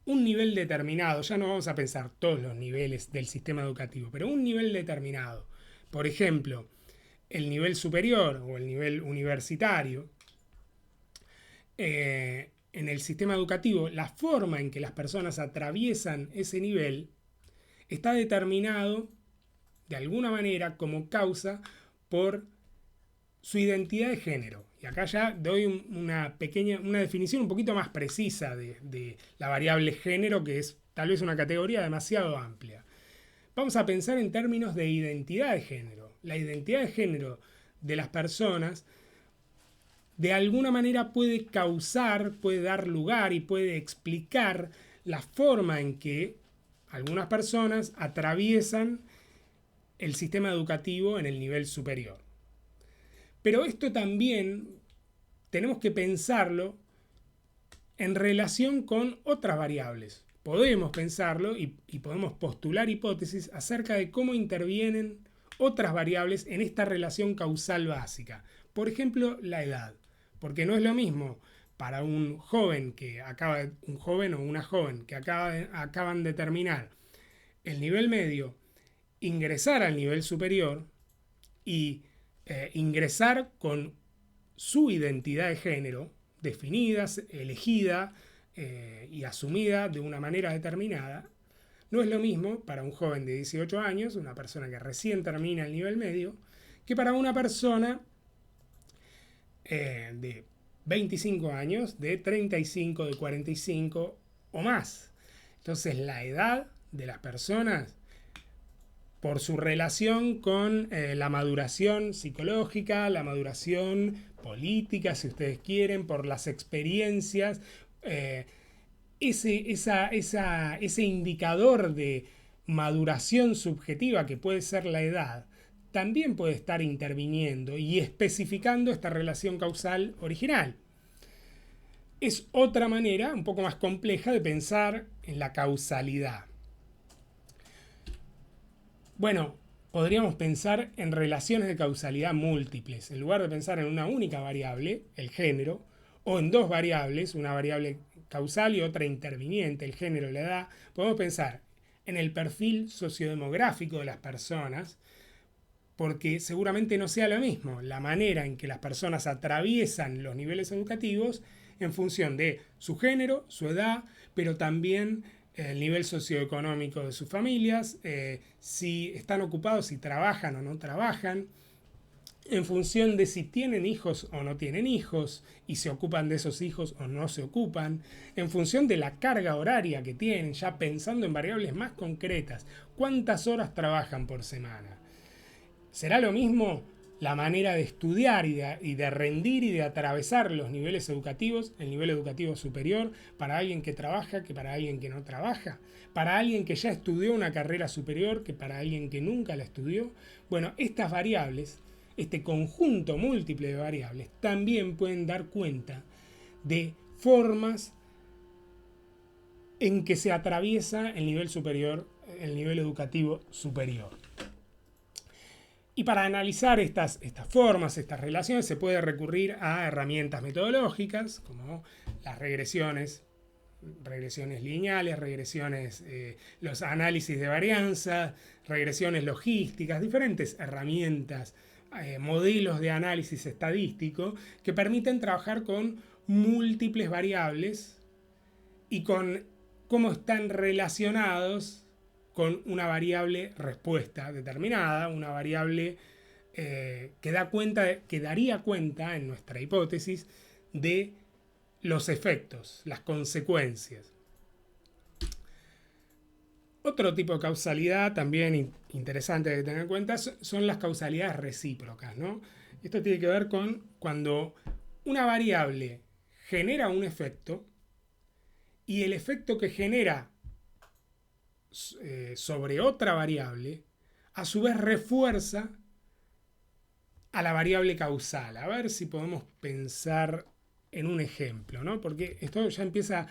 un nivel determinado, ya no vamos a pensar todos los niveles del sistema educativo, pero un nivel determinado, por ejemplo, el nivel superior o el nivel universitario, en el sistema educativo, la forma en que las personas atraviesan ese nivel está determinado de alguna manera como causa por su identidad de género. Y acá ya doy una definición un poquito más precisa de la variable género, que es tal vez una categoría demasiado amplia. Vamos a pensar en términos de identidad de género. La identidad de género de las personas de alguna manera puede causar, puede dar lugar y puede explicar la forma en que algunas personas atraviesan el sistema educativo en el nivel superior. Pero esto también tenemos que pensarlo en relación con otras variables. Podemos pensarlo y podemos postular hipótesis acerca de cómo intervienen otras variables en esta relación causal básica. Por ejemplo, la edad. Porque no es lo mismo para un joven o una joven que acaban de terminar el nivel medio, ingresar al nivel superior y ingresar con su identidad de género definida, elegida y asumida de una manera determinada. No es lo mismo para un joven de 18 años, una persona que recién termina el nivel medio, que para una persona de 25 años, de 35, de 45 o más. Entonces la edad de las personas por su relación con la maduración psicológica, la maduración política, si ustedes quieren, por las experiencias. Ese indicador de maduración subjetiva que puede ser la edad, también puede estar interviniendo y especificando esta relación causal original. Es otra manera, un poco más compleja, de pensar en la causalidad. Bueno, podríamos pensar en relaciones de causalidad múltiples. En lugar de pensar en una única variable, el género, o en dos variables, una variable causal y otra interviniente, el género, la edad, podemos pensar en el perfil sociodemográfico de las personas, porque seguramente no sea lo mismo la manera en que las personas atraviesan los niveles educativos en función de su género, su edad, pero también el nivel socioeconómico de sus familias, si están ocupados, si trabajan o no trabajan, en función de si tienen hijos o no tienen hijos, y se ocupan de esos hijos o no se ocupan, en función de la carga horaria que tienen, ya pensando en variables más concretas, cuántas horas trabajan por semana. ¿Será lo mismo la manera de estudiar y de rendir y de atravesar los niveles educativos, el nivel educativo superior, para alguien que trabaja que para alguien que no trabaja? ¿Para alguien que ya estudió una carrera superior que para alguien que nunca la estudió? Bueno, estas variables, este conjunto múltiple de variables, también pueden dar cuenta de formas en que se atraviesa el nivel superior, el nivel educativo superior. Y para analizar estas formas, estas relaciones, se puede recurrir a herramientas metodológicas, como las regresiones lineales, los análisis de varianza, regresiones logísticas, diferentes herramientas, modelos de análisis estadístico que permiten trabajar con múltiples variables y con cómo están relacionados con una variable respuesta determinada, una variable que daría cuenta, en nuestra hipótesis, de los efectos, las consecuencias. Otro tipo de causalidad también interesante de tener en cuenta son las causalidades recíprocas, ¿no? Esto tiene que ver con cuando una variable genera un efecto y el efecto que genera sobre otra variable, a su vez refuerza a la variable causal. A ver si podemos pensar en un ejemplo, ¿no? Porque esto ya empieza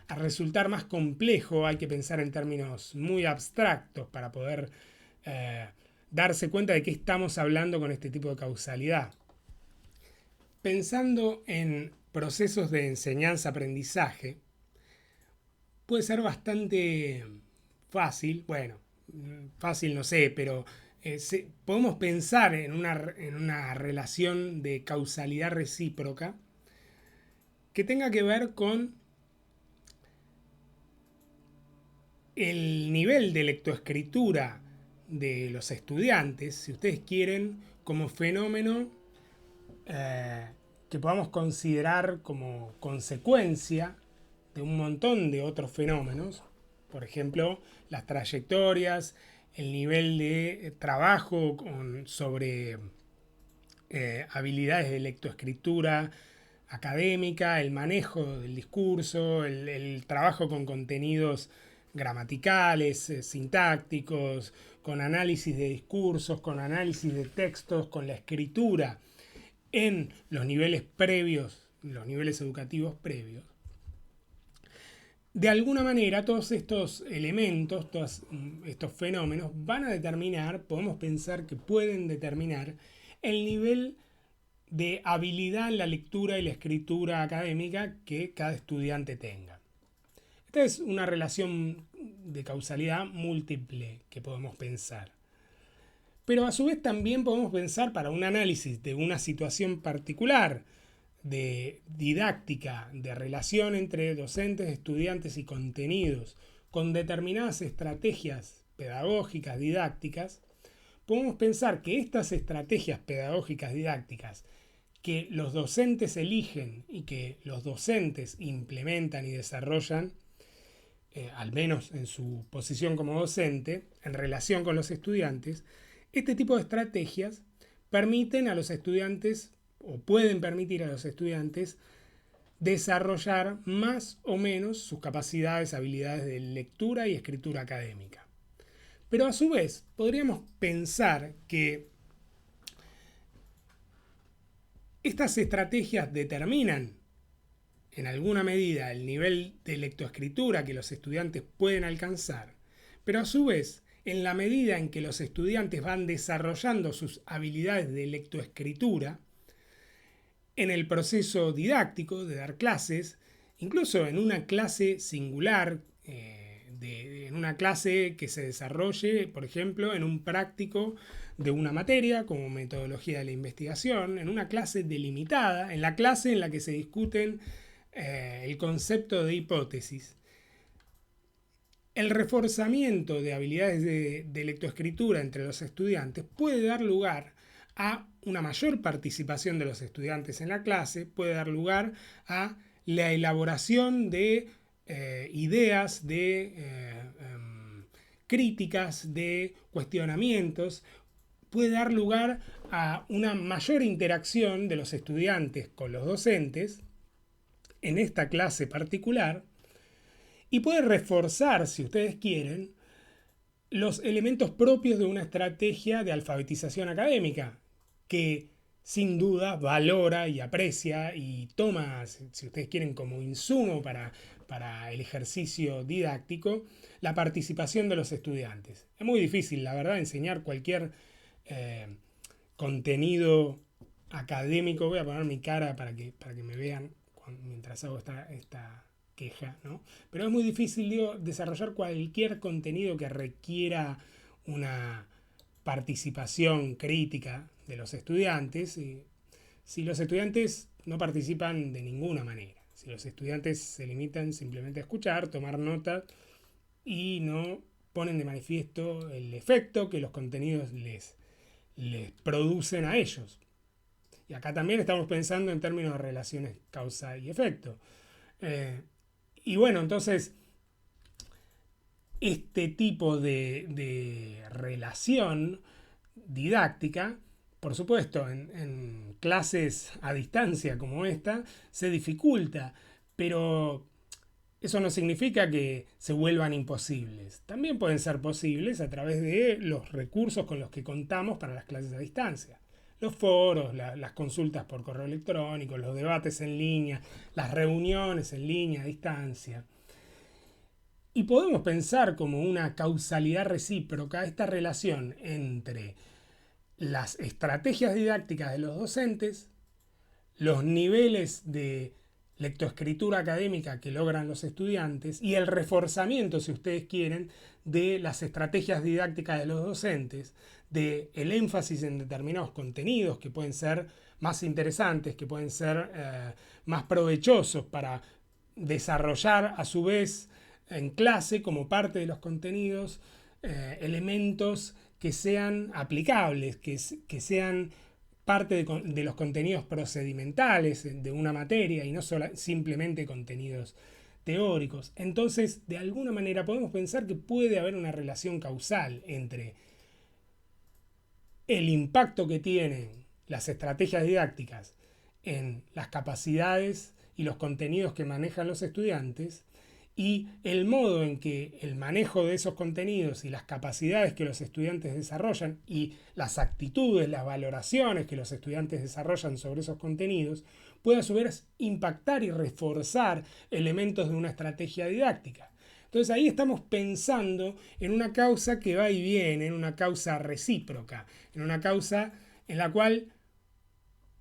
a resultar más complejo, hay que pensar en términos muy abstractos para poder darse cuenta de qué estamos hablando con este tipo de causalidad. Pensando en procesos de enseñanza-aprendizaje, puede ser bastante fácil, bueno, fácil no sé, pero podemos pensar en una relación de causalidad recíproca que tenga que ver con el nivel de lectoescritura de los estudiantes, si ustedes quieren, como fenómeno que podamos considerar como consecuencia de un montón de otros fenómenos, por ejemplo, las trayectorias, el nivel de trabajo sobre habilidades de lectoescritura académica, el manejo del discurso, el trabajo con contenidos gramaticales, sintácticos, con análisis de discursos, con análisis de textos, con la escritura en los niveles previos, los niveles educativos previos. De alguna manera, todos estos elementos, todos estos fenómenos van a determinar, podemos pensar que pueden determinar el nivel de habilidad en la lectura y la escritura académica que cada estudiante tenga. Esta es una relación de causalidad múltiple que podemos pensar. Pero a su vez también podemos pensar para un análisis de una situación particular de didáctica, de relación entre docentes, estudiantes y contenidos, con determinadas estrategias pedagógicas, didácticas, podemos pensar que estas estrategias pedagógicas, didácticas, que los docentes eligen y que los docentes implementan y desarrollan, al menos en su posición como docente, en relación con los estudiantes, este tipo de estrategias permiten a los estudiantes, o pueden permitir a los estudiantes, desarrollar más o menos sus capacidades, habilidades de lectura y escritura académica. Pero a su vez, podríamos pensar que estas estrategias determinan en alguna medida el nivel de lectoescritura que los estudiantes pueden alcanzar, pero a su vez, en la medida en que los estudiantes van desarrollando sus habilidades de lectoescritura, en el proceso didáctico de dar clases, incluso en una clase singular, en una clase que se desarrolle, por ejemplo, en un práctico de una materia como metodología de la investigación, en una clase delimitada, en la clase en la que se discuten el concepto de hipótesis. El reforzamiento de habilidades de lectoescritura entre los estudiantes puede dar lugar a una mayor participación de los estudiantes en la clase, puede dar lugar a la elaboración de ideas, de críticas, de cuestionamientos, puede dar lugar a una mayor interacción de los estudiantes con los docentes en esta clase particular y puede reforzar, si ustedes quieren, los elementos propios de una estrategia de alfabetización académica, que sin duda valora y aprecia y toma, si ustedes quieren, como insumo para el ejercicio didáctico, la participación de los estudiantes. Es muy difícil, la verdad, enseñar cualquier contenido académico. Voy a poner mi cara para que me vean mientras hago esta queja, ¿no? Pero es muy difícil, digo, desarrollar cualquier contenido que requiera una participación crítica de los estudiantes, si los estudiantes no participan de ninguna manera, si los estudiantes se limitan simplemente a escuchar, tomar nota y no ponen de manifiesto el efecto que los contenidos les producen a ellos. Y acá también estamos pensando en términos de relaciones causa y efecto. Y bueno, entonces, este tipo de relación didáctica, por supuesto, en clases a distancia como esta, se dificulta, pero eso no significa que se vuelvan imposibles. También pueden ser posibles a través de los recursos con los que contamos para las clases a distancia. Los foros, las consultas por correo electrónico, los debates en línea, las reuniones en línea a distancia. Y podemos pensar como una causalidad recíproca esta relación entre las estrategias didácticas de los docentes, los niveles de lectoescritura académica que logran los estudiantes y el reforzamiento, si ustedes quieren, de las estrategias didácticas de los docentes, del énfasis en determinados contenidos que pueden ser más interesantes, que pueden ser más provechosos para desarrollar a su vez en clase como parte de los contenidos elementos que sean aplicables, que sean parte de los contenidos procedimentales de una materia y no simplemente contenidos teóricos. Entonces, de alguna manera podemos pensar que puede haber una relación causal entre el impacto que tienen las estrategias didácticas en las capacidades y los contenidos que manejan los estudiantes y el modo en que el manejo de esos contenidos y las capacidades que los estudiantes desarrollan y las actitudes, las valoraciones que los estudiantes desarrollan sobre esos contenidos puede a su vez impactar y reforzar elementos de una estrategia didáctica. Entonces ahí estamos pensando en una causa que va y viene, en una causa recíproca, en una causa en la cual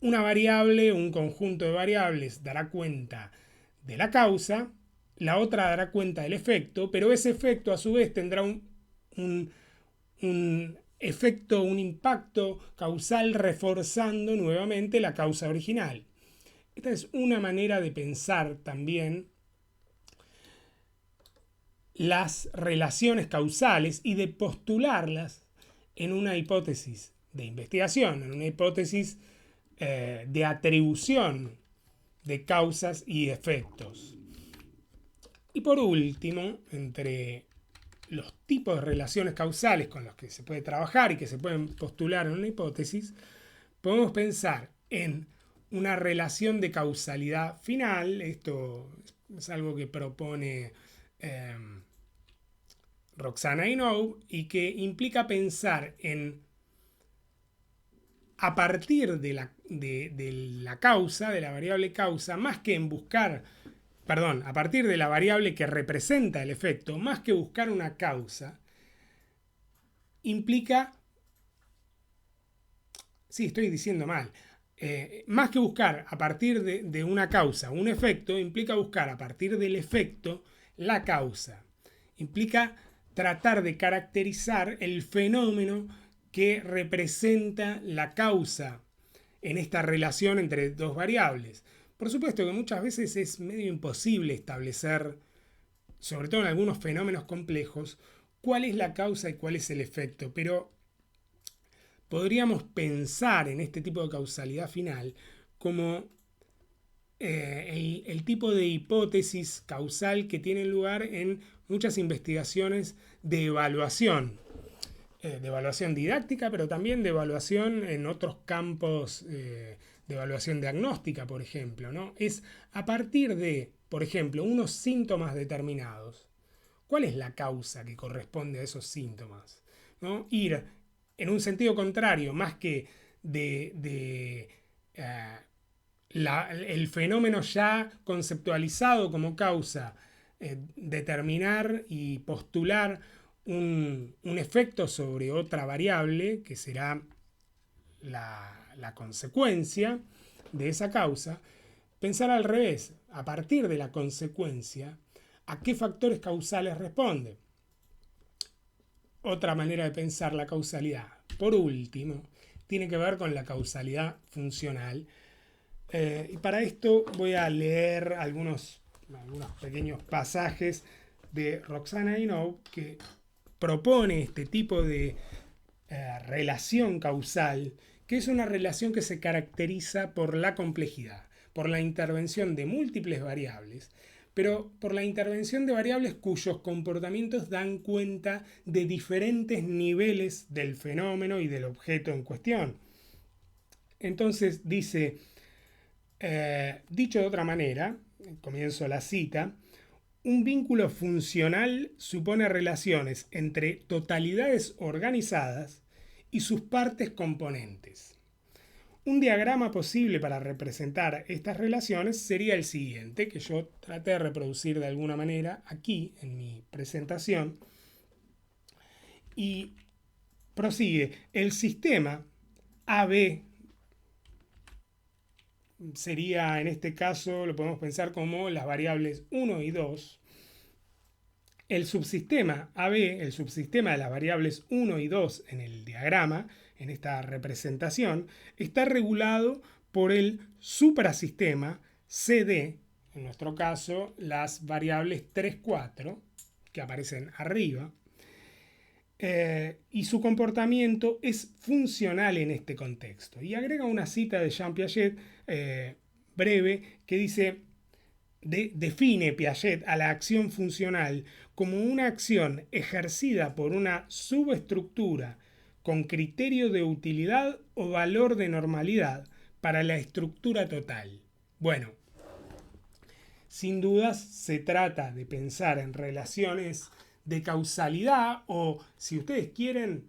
una variable, un conjunto de variables dará cuenta de la causa, la otra dará cuenta del efecto, pero ese efecto a su vez tendrá un efecto, un impacto causal reforzando nuevamente la causa original. Esta es una manera de pensar también las relaciones causales y de postularlas en una hipótesis de investigación, en una hipótesis de atribución de causas y efectos. Y por último, entre los tipos de relaciones causales con los que se puede trabajar y que se pueden postular en una hipótesis, podemos pensar en una relación de causalidad final. Esto es algo que propone eh, Roxana Inoue y que implica pensar en, a partir de la causa, de la variable causa, más que en buscar, perdón, a partir de la variable que representa el efecto, más que buscar una causa, implica, sí, estoy diciendo mal, más que buscar a partir de una causa un efecto, implica buscar a partir del efecto la causa. Implica tratar de caracterizar el fenómeno que representa la causa en esta relación entre dos variables. Por supuesto que muchas veces es medio imposible establecer, sobre todo en algunos fenómenos complejos, cuál es la causa y cuál es el efecto, pero podríamos pensar en este tipo de causalidad final como el tipo de hipótesis causal que tiene lugar en muchas investigaciones de evaluación didáctica, pero también de evaluación en otros campos, de evaluación diagnóstica, por ejemplo, ¿no? Es a partir de, por ejemplo, unos síntomas determinados. ¿Cuál es la causa que corresponde a esos síntomas? ¿No? Ir en un sentido contrario, más que de el fenómeno ya conceptualizado como causa, determinar y postular un efecto sobre otra variable, que será la consecuencia de esa causa, pensar al revés, a partir de la consecuencia, a qué factores causales responde. Otra manera de pensar la causalidad, por último, tiene que ver con la causalidad funcional. Y para esto voy a leer algunos pequeños pasajes de Roxana Inoue que propone este tipo de relación causal, que es una relación que se caracteriza por la complejidad, por la intervención de múltiples variables, pero por la intervención de variables cuyos comportamientos dan cuenta de diferentes niveles del fenómeno y del objeto en cuestión. Entonces dice, dicho de otra manera, comienzo la cita, un vínculo funcional supone relaciones entre totalidades organizadas y sus partes componentes. Un diagrama posible para representar estas relaciones sería el siguiente, que yo traté de reproducir de alguna manera aquí en mi presentación. Y prosigue, el sistema AB sería, en este caso, lo podemos pensar como las variables 1 y 2. El subsistema AB, el subsistema de las variables 1 y 2 en el diagrama, en esta representación, está regulado por el suprasistema CD, en nuestro caso las variables 3, 4, que aparecen arriba, y su comportamiento es funcional en este contexto. Y agrega una cita de Jean Piaget breve que dice, define Piaget a la acción funcional como una acción ejercida por una subestructura con criterio de utilidad o valor de normalidad para la estructura total. Bueno, sin dudas se trata de pensar en relaciones de causalidad o, si ustedes quieren,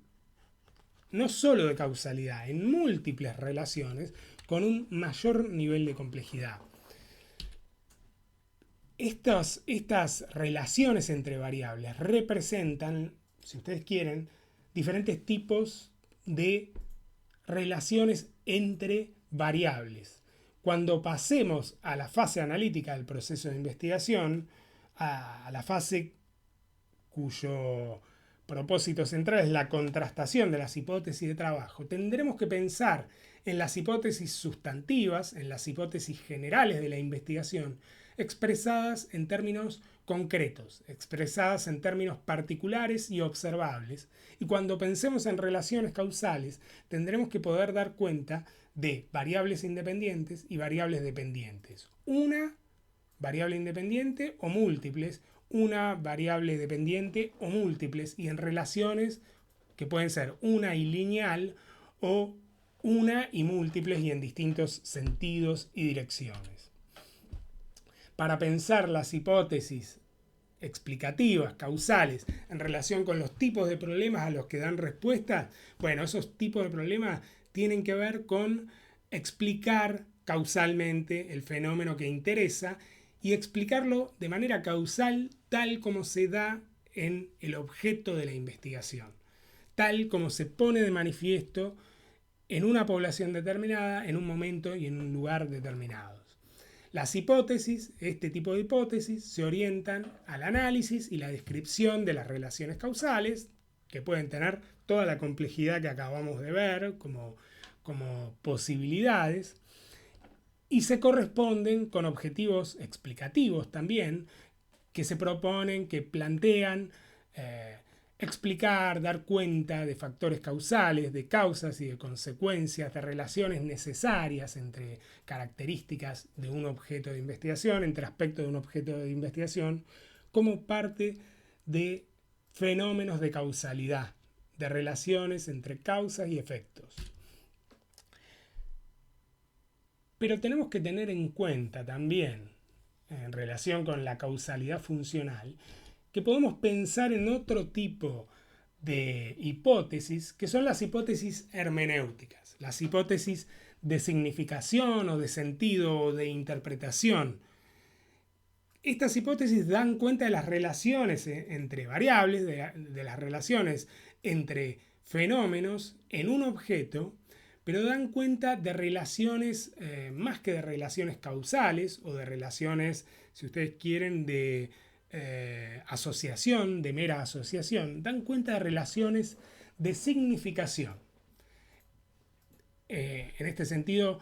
no solo de causalidad, en múltiples relaciones con un mayor nivel de complejidad. Estas relaciones entre variables representan, si ustedes quieren, diferentes tipos de relaciones entre variables. Cuando pasemos a la fase analítica del proceso de investigación, a la fase cuyo propósito central es la contrastación de las hipótesis de trabajo, tendremos que pensar en las hipótesis sustantivas, en las hipótesis generales de la investigación, expresadas en términos concretos, expresadas en términos particulares y observables. Y cuando pensemos en relaciones causales, tendremos que poder dar cuenta de variables independientes y variables dependientes. Una variable independiente o múltiples, una variable dependiente o múltiples, y en relaciones que pueden ser una y lineal o una y múltiples y en distintos sentidos y direcciones. Para pensar las hipótesis explicativas, causales, en relación con los tipos de problemas a los que dan respuesta, bueno, esos tipos de problemas tienen que ver con explicar causalmente el fenómeno que interesa y explicarlo de manera causal tal como se da en el objeto de la investigación, tal como se pone de manifiesto en una población determinada, en un momento y en un lugar determinados. Las hipótesis, este tipo de hipótesis, se orientan al análisis y la descripción de las relaciones causales, que pueden tener toda la complejidad que acabamos de ver como posibilidades, y se corresponden con objetivos explicativos también, que se proponen, que plantean explicar, dar cuenta de factores causales, de causas y de consecuencias, de relaciones necesarias entre características de un objeto de investigación, entre aspectos de un objeto de investigación, como parte de fenómenos de causalidad, de relaciones entre causas y efectos. Pero tenemos que tener en cuenta también, en relación con la causalidad funcional, que podemos pensar en otro tipo de hipótesis, que son las hipótesis hermenéuticas, las hipótesis de significación o de sentido o de interpretación. Estas hipótesis dan cuenta de las relaciones entre variables, de las relaciones entre fenómenos en un objeto, pero dan cuenta de relaciones más que de relaciones causales o de relaciones, si ustedes quieren, de asociación, de mera asociación, dan cuenta de relaciones de significación. En este sentido,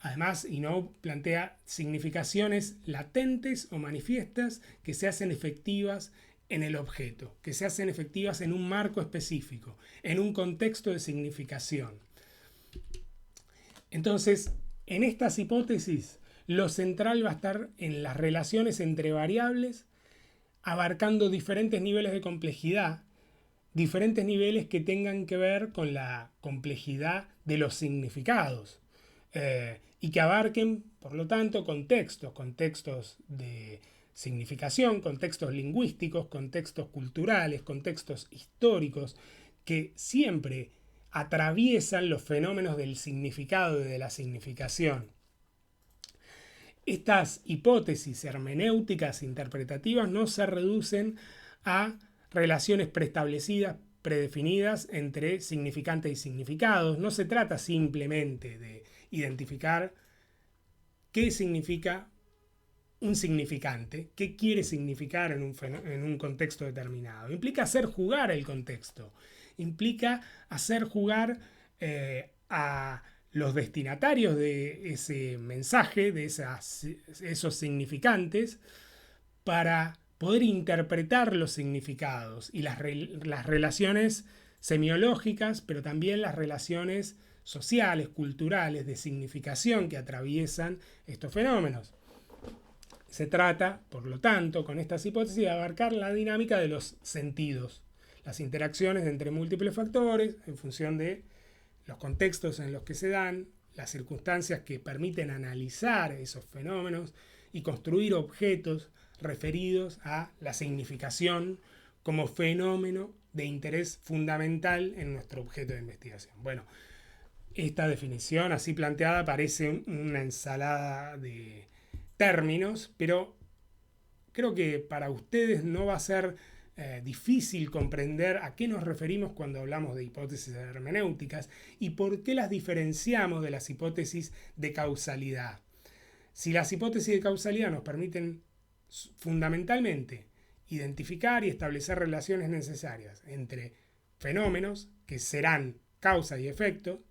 además, Inaud plantea significaciones latentes o manifiestas que se hacen efectivas en el objeto, que se hacen efectivas en un marco específico, en un contexto de significación. Entonces, en estas hipótesis, lo central va a estar en las relaciones entre variables, abarcando diferentes niveles de complejidad, diferentes niveles que tengan que ver con la complejidad de los significados y que abarquen, por lo tanto, contextos de significación, contextos lingüísticos, contextos culturales, contextos históricos, que siempre atraviesan los fenómenos del significado y de la significación. Estas hipótesis hermenéuticas interpretativas no se reducen a relaciones preestablecidas, predefinidas entre significantes y significados. No se trata simplemente de identificar qué significa un significante, qué quiere significar en un contexto determinado. Implica hacer jugar el contexto, implica hacer jugar a los destinatarios de ese mensaje, de esos significantes, para poder interpretar los significados y las relaciones semiológicas, pero también las relaciones sociales, culturales, de significación que atraviesan estos fenómenos. Se trata, por lo tanto, con estas hipótesis, de abarcar la dinámica de los sentidos, las interacciones entre múltiples factores en función de los contextos en los que se dan, las circunstancias que permiten analizar esos fenómenos y construir objetos referidos a la significación como fenómeno de interés fundamental en nuestro objeto de investigación. Bueno, esta definición así planteada parece una ensalada de términos, pero creo que para ustedes no va a ser difícil comprender a qué nos referimos cuando hablamos de hipótesis hermenéuticas y por qué las diferenciamos de las hipótesis de causalidad. Si las hipótesis de causalidad nos permiten fundamentalmente identificar y establecer relaciones necesarias entre fenómenos que serán causa y efecto,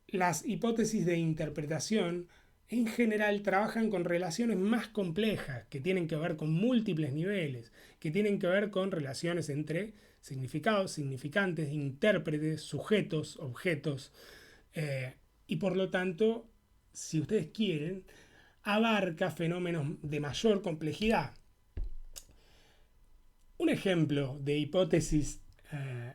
las hipótesis de interpretación en general trabajan con relaciones más complejas que tienen que ver con múltiples niveles, que tienen que ver con relaciones entre significados, significantes, intérpretes, sujetos, objetos, y por lo tanto, si ustedes quieren, abarca fenómenos de mayor complejidad. Un ejemplo de hipótesis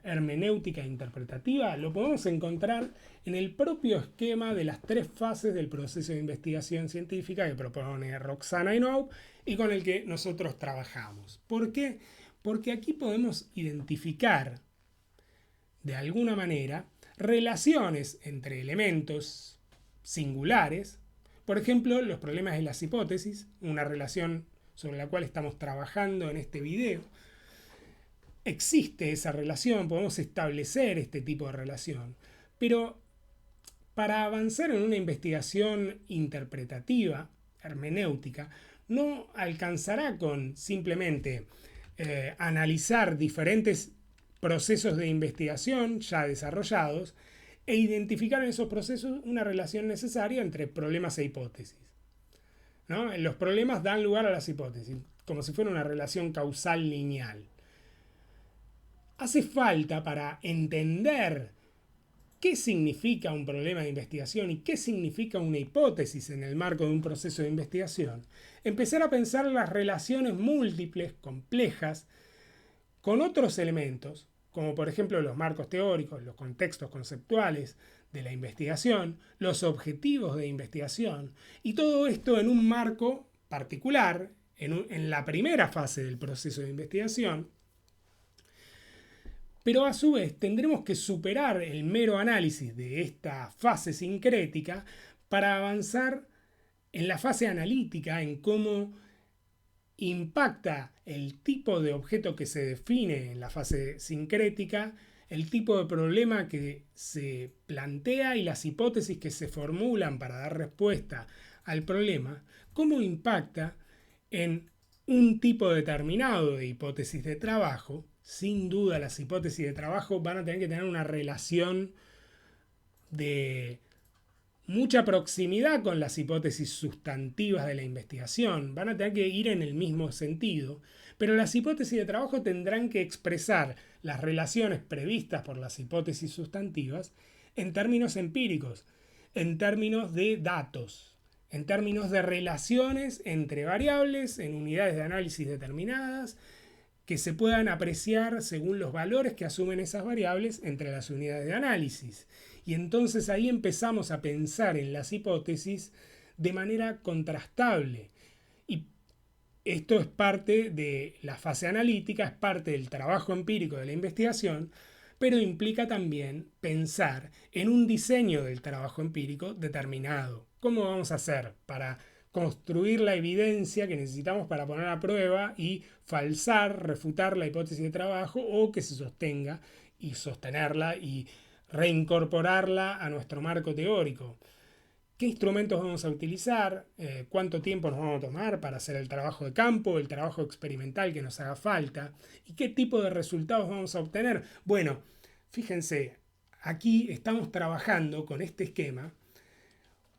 hermenéutica interpretativa lo podemos encontrar en el propio esquema de las 3 fases del proceso de investigación científica que propone Roxana Inoue y con el que nosotros trabajamos. ¿Por qué? Porque aquí podemos identificar de alguna manera relaciones entre elementos singulares, por ejemplo, los problemas de las hipótesis, una relación sobre la cual estamos trabajando en este video. Existe esa relación, podemos establecer este tipo de relación, pero para avanzar en una investigación interpretativa, hermenéutica, no alcanzará con simplemente analizar diferentes procesos de investigación ya desarrollados e identificar en esos procesos una relación necesaria entre problemas e hipótesis, ¿no? Los problemas dan lugar a las hipótesis, como si fuera una relación causal lineal. Hace falta, para entender qué significa un problema de investigación y qué significa una hipótesis en el marco de un proceso de investigación, empezar a pensar las relaciones múltiples, complejas, con otros elementos, como por ejemplo los marcos teóricos, los contextos conceptuales de la investigación, los objetivos de investigación, y todo esto en un marco particular, en la primera fase del proceso de investigación. Pero a su vez tendremos que superar el mero análisis de esta fase sincrética para avanzar en la fase analítica, en cómo impacta el tipo de objeto que se define en la fase sincrética, el tipo de problema que se plantea y las hipótesis que se formulan para dar respuesta al problema, cómo impacta en un tipo determinado de hipótesis de trabajo. Sin duda las hipótesis de trabajo van a tener que tener una relación de mucha proximidad con las hipótesis sustantivas de la investigación, van a tener que ir en el mismo sentido, pero las hipótesis de trabajo tendrán que expresar las relaciones previstas por las hipótesis sustantivas en términos empíricos, en términos de datos, en términos de relaciones entre variables en unidades de análisis determinadas, que se puedan apreciar según los valores que asumen esas variables entre las unidades de análisis. Y entonces ahí empezamos a pensar en las hipótesis de manera contrastable. Y esto es parte de la fase analítica, es parte del trabajo empírico de la investigación, pero implica también pensar en un diseño del trabajo empírico determinado. ¿Cómo vamos a hacer para construir la evidencia que necesitamos para poner a prueba y falsar, refutar la hipótesis de trabajo o que se sostenga y sostenerla y reincorporarla a nuestro marco teórico? ¿Qué instrumentos vamos a utilizar? ¿Cuánto tiempo nos vamos a tomar para hacer el trabajo de campo, el trabajo experimental que nos haga falta? ¿Y qué tipo de resultados vamos a obtener? Bueno, fíjense, aquí estamos trabajando con este esquema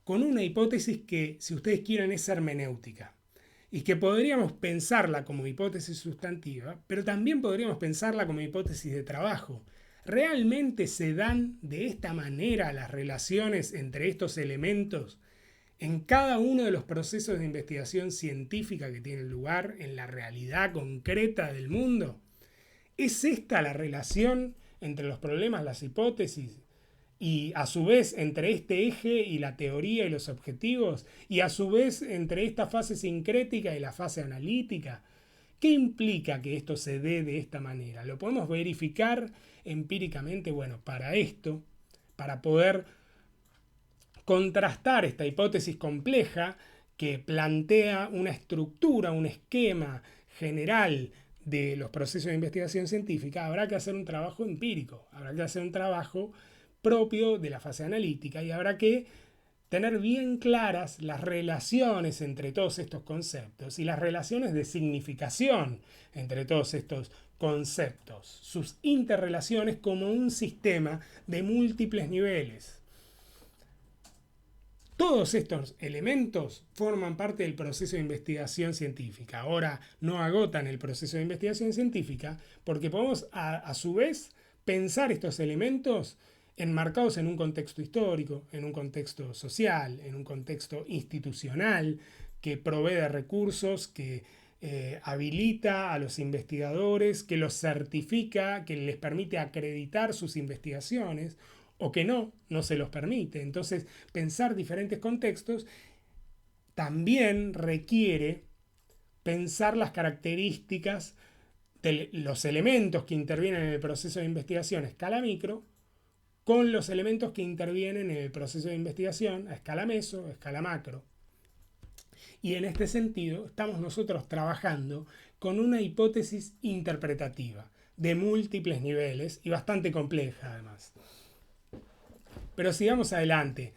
con una hipótesis que, si ustedes quieren, es hermenéutica y que podríamos pensarla como hipótesis sustantiva, pero también podríamos pensarla como hipótesis de trabajo. ¿Realmente se dan de esta manera las relaciones entre estos elementos en cada uno de los procesos de investigación científica que tienen lugar en la realidad concreta del mundo? ¿Es esta la relación entre los problemas, las hipótesis, y a su vez entre este eje y la teoría y los objetivos, y a su vez entre esta fase sincrética y la fase analítica? ¿Qué implica que esto se dé de esta manera? ¿Lo podemos verificar empíricamente? Bueno, para esto, para poder contrastar esta hipótesis compleja que plantea una estructura, un esquema general de los procesos de investigación científica, habrá que hacer un trabajo empírico, habrá que hacer un trabajo propio de la fase analítica y habrá que tener bien claras las relaciones entre todos estos conceptos y las relaciones de significación entre todos estos conceptos, sus interrelaciones como un sistema de múltiples niveles. Todos estos elementos forman parte del proceso de investigación científica. Ahora no agotan el proceso de investigación científica porque podemos a su vez pensar estos elementos enmarcados en un contexto histórico, en un contexto social, en un contexto institucional que provee de recursos, que habilita a los investigadores, que los certifica, que les permite acreditar sus investigaciones, o que no se los permite. Entonces, pensar diferentes contextos también requiere pensar las características de los elementos que intervienen en el proceso de investigación a escala micro con los elementos que intervienen en el proceso de investigación a escala meso, a escala macro. Y en este sentido estamos nosotros trabajando con una hipótesis interpretativa de múltiples niveles y bastante compleja además. Pero sigamos adelante.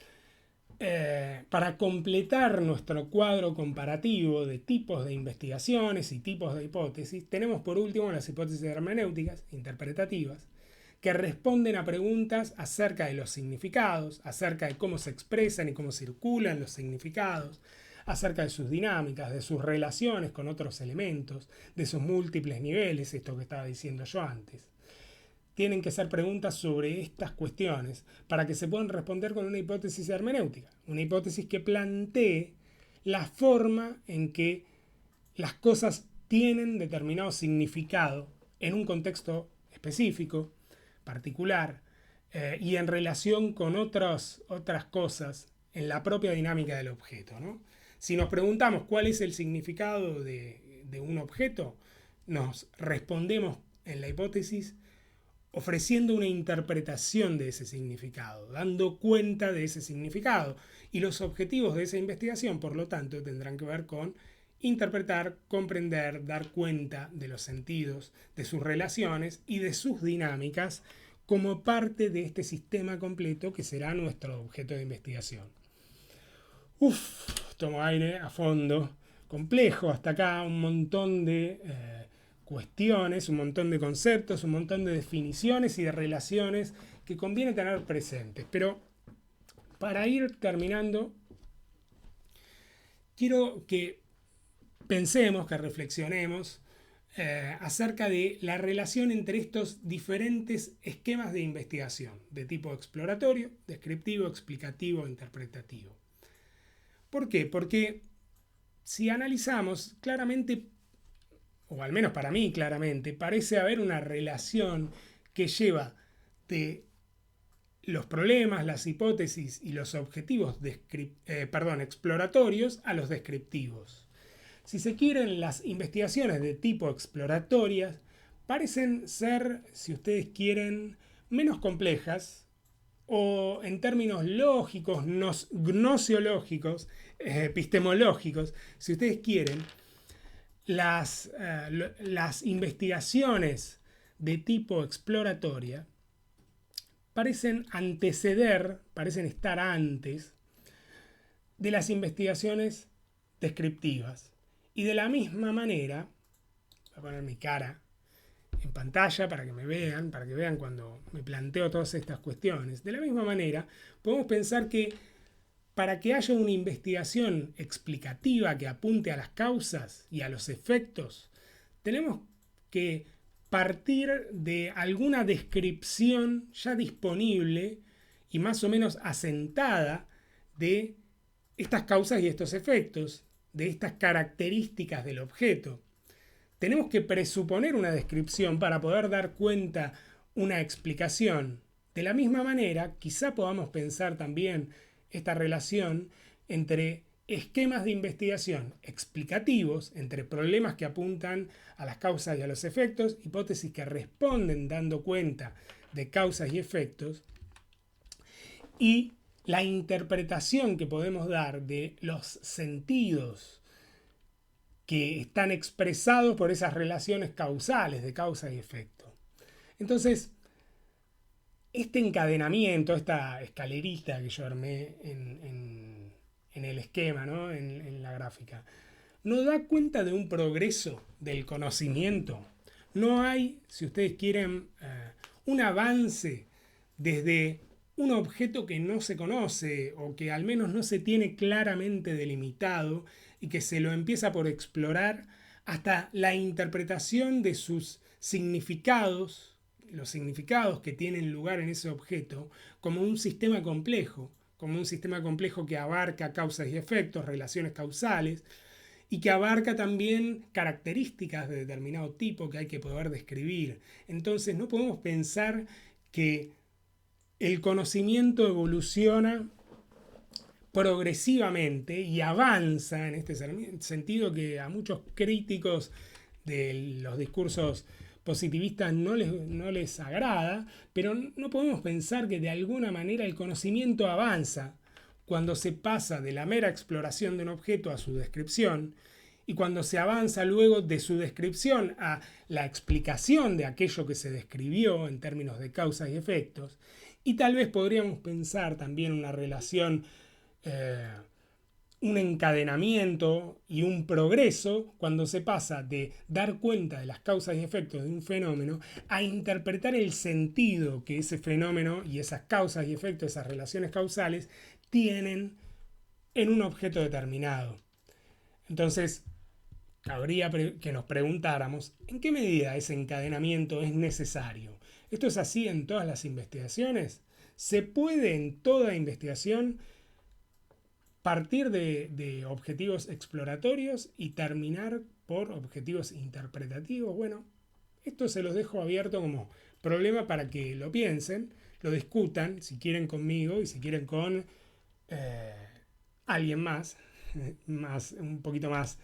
Para completar nuestro cuadro comparativo de tipos de investigaciones y tipos de hipótesis, tenemos por último las hipótesis hermenéuticas, interpretativas, que responden a preguntas acerca de los significados, acerca de cómo se expresan y cómo circulan los significados, acerca de sus dinámicas, de sus relaciones con otros elementos, de sus múltiples niveles, esto que estaba diciendo yo antes. Tienen que ser preguntas sobre estas cuestiones para que se puedan responder con una hipótesis hermenéutica, una hipótesis que plantee la forma en que las cosas tienen determinado significado en un contexto específico, particular, y en relación con otras cosas en la propia dinámica del objeto, ¿no? Si nos preguntamos cuál es el significado de un objeto, nos respondemos en la hipótesis ofreciendo una interpretación de ese significado, dando cuenta de ese significado. Y los objetivos de esa investigación, por lo tanto, tendrán que ver con interpretar, comprender, dar cuenta de los sentidos, de sus relaciones y de sus dinámicas como parte de este sistema completo que será nuestro objeto de investigación. Tomo aire a fondo. Complejo hasta acá, un montón de cuestiones, un montón de conceptos, un montón de definiciones y de relaciones que conviene tener presentes. Pero para ir terminando, quiero que pensemos, que reflexionemos acerca de la relación entre estos diferentes esquemas de investigación, de tipo exploratorio, descriptivo, explicativo, interpretativo. ¿Por qué? Porque si analizamos claramente, o al menos para mí claramente, parece haber una relación que lleva de los problemas, las hipótesis y los objetivos exploratorios a los descriptivos. Si se quieren, las investigaciones de tipo exploratorias parecen ser, si ustedes quieren, menos complejas o en términos lógicos, gnosiológicos, epistemológicos, si ustedes quieren, las investigaciones de tipo exploratoria parecen anteceder, parecen estar antes de las investigaciones descriptivas. Y de la misma manera, voy a poner mi cara en pantalla para que me vean, para que vean cuando me planteo todas estas cuestiones. De la misma manera, podemos pensar que para que haya una investigación explicativa que apunte a las causas y a los efectos, tenemos que partir de alguna descripción ya disponible y más o menos asentada de estas causas y estos efectos, de estas características del objeto. Tenemos que presuponer una descripción para poder dar cuenta una explicación. De la misma manera, quizá podamos pensar también esta relación entre esquemas de investigación explicativos, entre problemas que apuntan a las causas y a los efectos, hipótesis que responden dando cuenta de causas y efectos, y la interpretación que podemos dar de los sentidos que están expresados por esas relaciones causales de causa y efecto. Entonces, este encadenamiento, esta escalerita que yo armé en el esquema, ¿no? en la gráfica, nos da cuenta de un progreso del conocimiento. No hay, si ustedes quieren, un avance desde un objeto que no se conoce o que al menos no se tiene claramente delimitado y que se lo empieza por explorar hasta la interpretación de sus significados, los significados que tienen lugar en ese objeto, como un sistema complejo que abarca causas y efectos, relaciones causales, y que abarca también características de determinado tipo que hay que poder describir. Entonces no podemos pensar que el conocimiento evoluciona progresivamente y avanza en este sentido que a muchos críticos de los discursos positivistas no les agrada, pero no podemos pensar que de alguna manera el conocimiento avanza cuando se pasa de la mera exploración de un objeto a su descripción y cuando se avanza luego de su descripción a la explicación de aquello que se describió en términos de causas y efectos. Y tal vez podríamos pensar también una relación, un encadenamiento y un progreso cuando se pasa de dar cuenta de las causas y efectos de un fenómeno a interpretar el sentido que ese fenómeno y esas causas y efectos, esas relaciones causales, tienen en un objeto determinado. Entonces, cabría que nos preguntáramos en qué medida ese encadenamiento es necesario. ¿Esto es así en todas las investigaciones? ¿Se puede en toda investigación partir de objetivos exploratorios y terminar por objetivos interpretativos? Bueno, esto se los dejo abierto como problema para que lo piensen, lo discutan, si quieren conmigo y si quieren con alguien más, un poquito más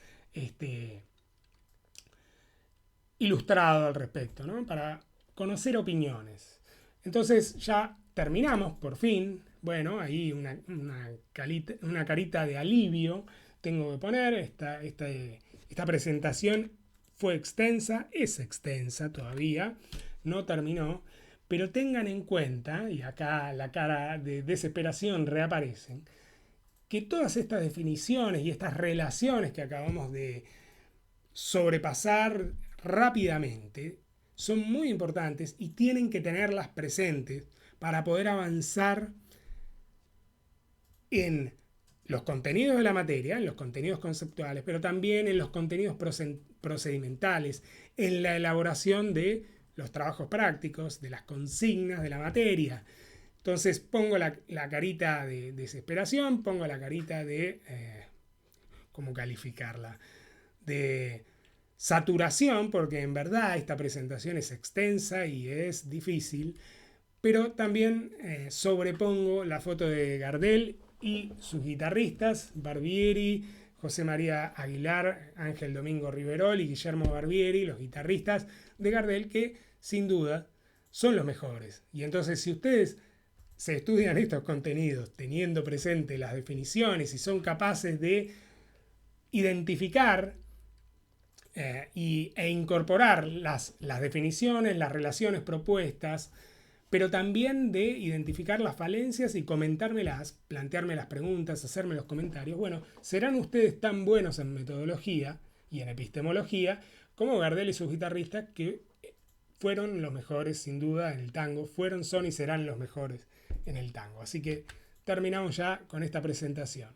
ilustrado al respecto, ¿no? Para conocer opiniones. Entonces ya terminamos, por fin. Bueno, ahí una carita de alivio tengo que poner. Esta presentación fue extensa, es extensa todavía, no terminó. Pero tengan en cuenta, y acá la cara de desesperación reaparece, que todas estas definiciones y estas relaciones que acabamos de sobrepasar rápidamente son muy importantes y tienen que tenerlas presentes para poder avanzar en los contenidos de la materia, en los contenidos conceptuales, pero también en los contenidos procedimentales, en la elaboración de los trabajos prácticos, de las consignas de la materia. Entonces pongo la carita de desesperación, pongo la carita de, ¿cómo calificarla? De saturación, porque en verdad esta presentación es extensa y es difícil, pero también sobrepongo la foto de Gardel y sus guitarristas, Barbieri, José María Aguilar, Ángel Domingo Riverol y Guillermo Barbieri, los guitarristas de Gardel, que sin duda son los mejores. Y entonces si ustedes se estudian estos contenidos teniendo presente las definiciones y son capaces de identificar e incorporar las definiciones, las relaciones propuestas, pero también de identificar las falencias y comentármelas, plantearme las preguntas, hacerme los comentarios. Bueno, serán ustedes tan buenos en metodología y en epistemología como Gardel y sus guitarristas, que fueron los mejores sin duda en el tango, son y serán los mejores en el tango. Así que terminamos ya con esta presentación.